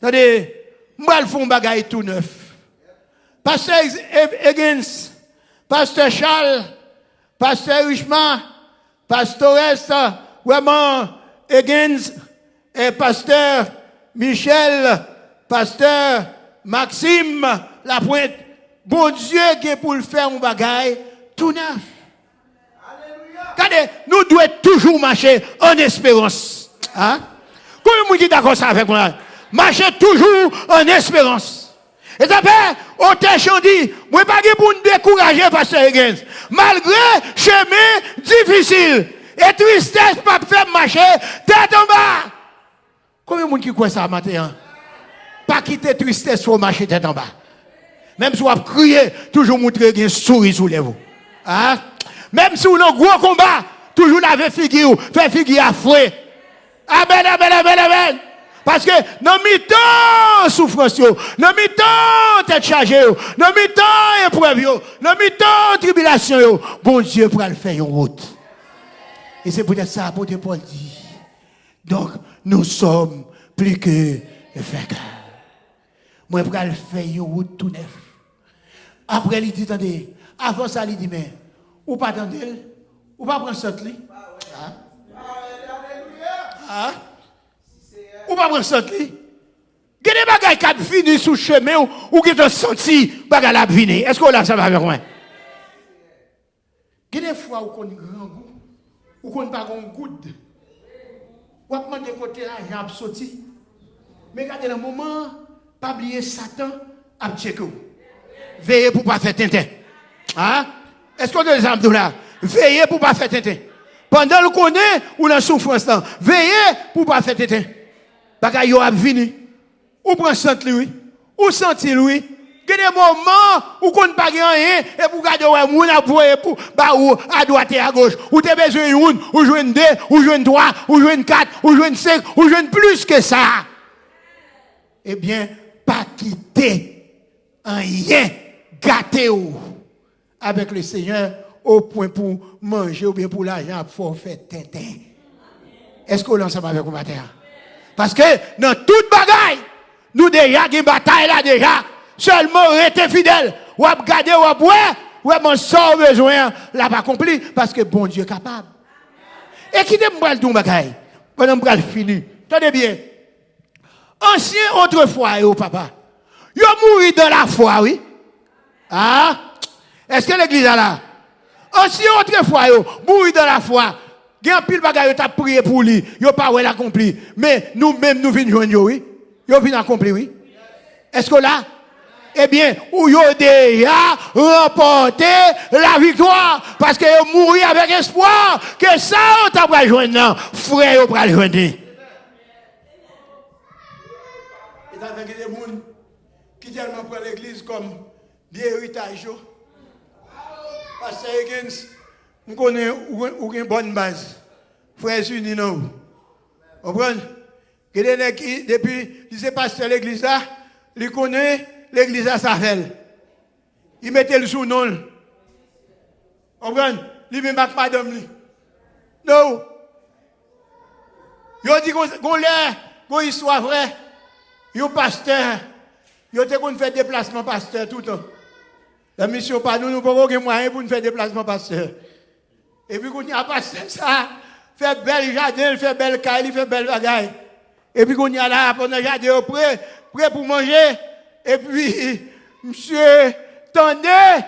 attendez, moi le fond bagaille tout neuf. Pasteur Higgins, Pasteur Charles, Pasteur Richemont, Pastoresse, vraiment Higgins, et Pasteur Michel, Pasteur Maxime Lapointe, bon Dieu qui est pour le faire un bagaille tout neuf. Regardez, nous devons toujours marcher en espérance. Hein? Comment vous dites d'accord ça avec moi? Marcher toujours en espérance. Et ça fait, autant dit, moi pas pour nous décourager, Pasteur Higgins. Malgré chemin difficile et tristesse, pas faire marcher tête en bas. Combien de monde qui croit ça matin? Pas quitter tristesse pour marcher tête en bas. Même si vous criez, toujours montrer un sourire sous les vous. Hein? Même si vous avez un gros combat, toujours laver figure, faire figure à fouet. Amen, amen, amen, amen. Parce que dans mi-temps souffrance, dans mi-temps tête chargée, dans mi-temps épreuve, dans mi-temps tribulation, bon Dieu pourra le faire une route. Et c'est peut-être ça, l'apôtre Paul dit. Donc, nous sommes plus que vainqueurs. Moi, je vais le faire une route tout neuf. Après, il dit, attendez, avant ça, il dit, mais, ou pas attendre, ou pas prendre cette lit. Hein? Ou pas prendre cette lit. Il y a des bagages qui ont fini sous le chemin ou qui ont senti bagages la venir. Est-ce que là, ça va avec moi? Il y a des fois où on a un grand goût, où on n'a pas un goût. Ou on demande côté l'argent sorti. Mais regardez le moment, pas oublier Satan à checker. Veillez pour ne pas faire tintin. Hein? Est-ce qu'on a des exemples là? Veillez pour ne pas faire tintin. Pendant le qu'on est, ou dans la souffrance là, veillez pour ne pas faire tintin. Bagay yo a vini. Ou prend sant lui, ou senti lui. Il y a des moments où on ne peut pas rien et pour garder ouais moun a voyer pour ba ou à droite et à gauche. Ou tu as besoin une, ou jouer une 2, ou jouer une 3, ou jouer une 4, ou jouer une 5, ou jouer une plus que ça. Eh bien, pas quitter un rien gâté ou avec le Seigneur au point pour manger ou bien pour l'argent pour faire tintin. Est-ce qu'on est ensemble avec vous matin? Parce que dans toute bagaille, nous déjà une bataille là déjà. Seulement rester fidèle. Ou à garder ou à boire, ou à m'en sort besoin, là pas accompli parce que bon Dieu est capable. Et qui te m'bral tout bagaille pendant m'bral fini. Tenez bien. Ancien autrefois yo papa. Yo mouri dans la foi oui. Ah? Est-ce que l'église est là? Ancien autrefois, bourri dans la foi. Il y a un pile bagaille, tu prié pour lui. Il n'y a pas l'accompli. Mais nous-mêmes, nous venons joindre, oui. Nous venons accomplir, oui. Est-ce que là? Eh bien, où ils ont déjà remporté la victoire. Parce qu'ils ont mouru avec espoir que ça, on t'a pas joindre. Frère, on va le joindre. Et avec des gens qui tellement prennent l'église comme des héritages. Parce que nous connaissons une bonne base. Frères unis, non. Vous comprenez? Depuis, il s'est passé l'église là, il connaît l'église à Sahel. Il mettait le sous-nom. Vous comprenez? Il met madame. Non. Il dit qu'on y soit vrai. Il est pasteur. Il a fait déplacement pasteur tout le temps. La mission pas nous pas aucun moyen pour nous faire déplacement pasteur. Et puis quand il y a pasteur ça, fait bel jardin, fait belle caille, fait belle bagaille. Et puis quand il y a là pendant jardin prêt pour manger et puis monsieur tendez,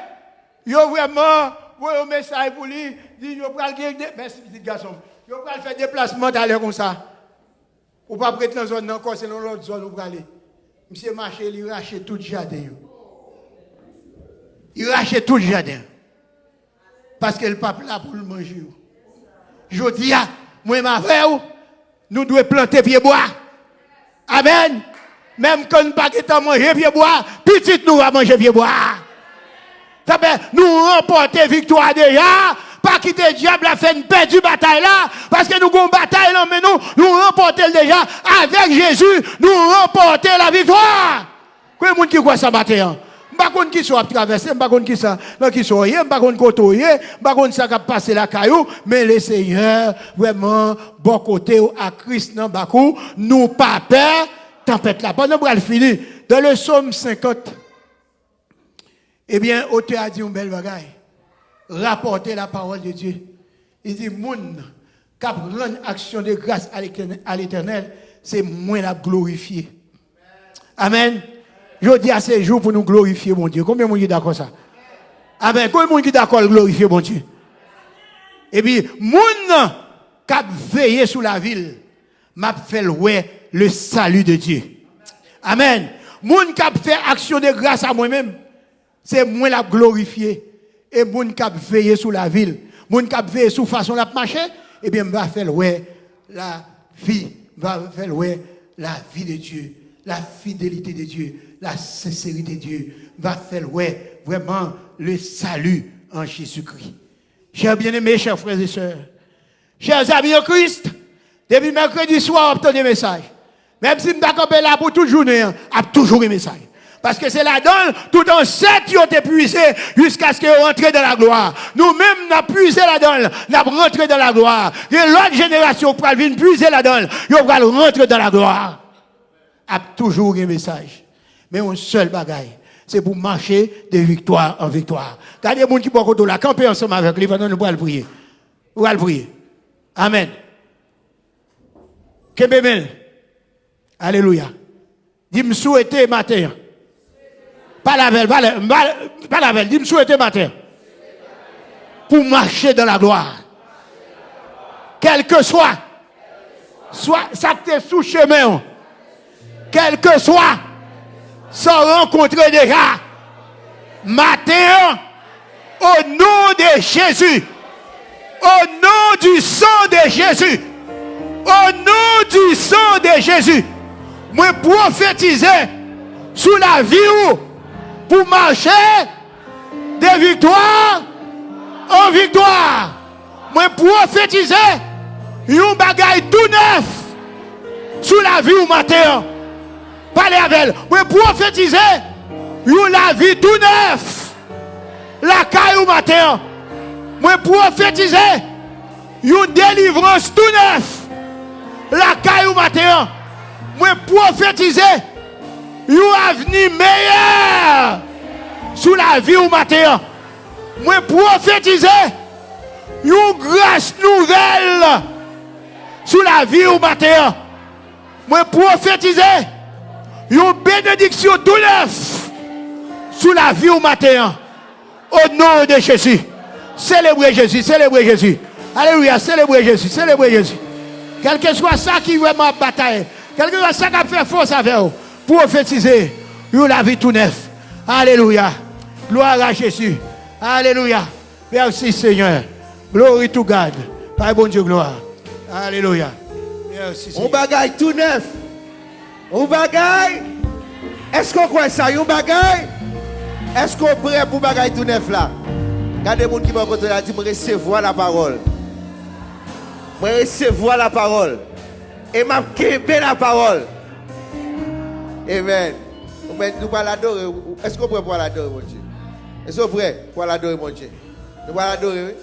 il a vraiment un message pour lui, dit yo pral merci petit garçon. Yo pral faire déplacement d'aller comme ça. Ou pas prêter dans zone encore c'est dans l'autre zone où pour aller. Monsieur marché, il rachète tout le jardin. Il rachète tout le jardin. Parce que le pape là pour le manger. Je dis, moi, ma frère, nous devons planter pied bois. Amen. Même quand nous ne pouvons pas manger pied bois, petit nous va manger pied bois. Ça fait, nous remporter victoire déjà. Pas quitter le diable a fait une perdue bataille là. Parce que nous avons une bataille là, mais nous remporter déjà. Avec Jésus, nous remporter la victoire. Quel monde qui croit ça matin? Pas contre qui soit traversé, pas contre qui ça, qui soit rien, pas contre côté, pas contre ça qui a passé la caillou, mais le Seigneur vraiment bon côté à Christ dans Bakou, nous pas peur, tempête là. Pendant pour le finir, dans le psaume 50. Eh bien, auteur a dit une belle bagaille. Rapporter la parole de Dieu. Il dit moun qui rend action de grâce à l'Éternel, c'est moins la glorifier. Amen. Je dis à ces jours pour nous glorifier, mon Dieu. Combien de monde est d'accord ça? Amen. Combien de monde est d'accord glorifier, mon Dieu? Et puis, moun qui a veillé sous la ville, m'a fait le salut de Dieu. Amen. Moun qui a fait action de grâce à moi-même, c'est moi la glorifier. Et moun qui a veillé sous la ville, moun qui a veillé sous façon de marcher, eh bien, va faire la vie, va faire la vie de Dieu, la fidélité de Dieu. La sincérité de Dieu va faire vraiment le salut en Jésus-Christ. Chers bien-aimés, chers frères et sœurs, chers amis en Christ, depuis mercredi soir, obtenez des messages. Même si je ne suis pas là pour toute journée, j'ai toujours un message. Parce que c'est là-dedans, tout en 7, ils ont épuisé jusqu'à ce qu'ils rentrent dans la gloire. Nous-mêmes, nous avons puisé là-dedans, nous avons rentré dans la gloire. Et l'autre génération qui va venir puiser là-dedans, ils vont rentrer dans la gloire. A toujours un message. Mais un seul bagaille, c'est pour marcher de victoire en victoire. Quand il y a des gens qui peuvent la camper ensemble avec lui, nous allons le prier. Nous allons le prier. Amen. Kebemel. Alléluia. Dis-moi souhaiter matin. Pas la veille, dis-moi souhaiter matin. Pour marcher dans la gloire. Quel que soit ça que tu es sous chemin. Quel que soit sans rencontrer déjà matin au nom de Jésus, au nom du sang de Jésus, au nom du sang de Jésus, moi prophétiser sous la vie pour marcher de victoire en victoire. Moi prophétiser un bagaille tout neuf sous la vie au matin. Parlez avec elle. Moi prophétiser la vie tout neuf. La caille au matin. Moi prophétiser une délivrance tout neuf. La caille au matin. Moi prophétiser un avenir meilleur sous la vie au matin. Moi prophétiser une grâce nouvelle sous la vie au matin. Moi prophétiser une bénédiction tout neuf sous la vie au matin. Au nom de Jésus. Célébrez Jésus, célébrez Jésus. Alléluia, célébrez Jésus, célébrez Jésus. Quel que soit ça qui vraiment bataille, quel que soit ça qui a fait force avec vous, prophétiser, vous la vie tout neuf. Alléluia. Gloire à Jésus. Alléluia. Merci Seigneur. Glory to God. Père bon Dieu, gloire. Alléluia. Merci Seigneur. On bagaille tout neuf. On bagaille. Est-ce qu'on croit ça? On bagaille. Est-ce qu'on est prêt pour bagaille tout neuf là? Regardez les gens qui vont côté là, dit recevoir la parole. Moi recevoir la parole. Et m'a kébé la parole. Amen. Nous allons l'adorer. Est-ce qu'on est prêt pour l'adorer, mon Dieu? Est-ce qu'on est prêt pour l'adorer, mon Dieu? Nous allons l'adorer, oui?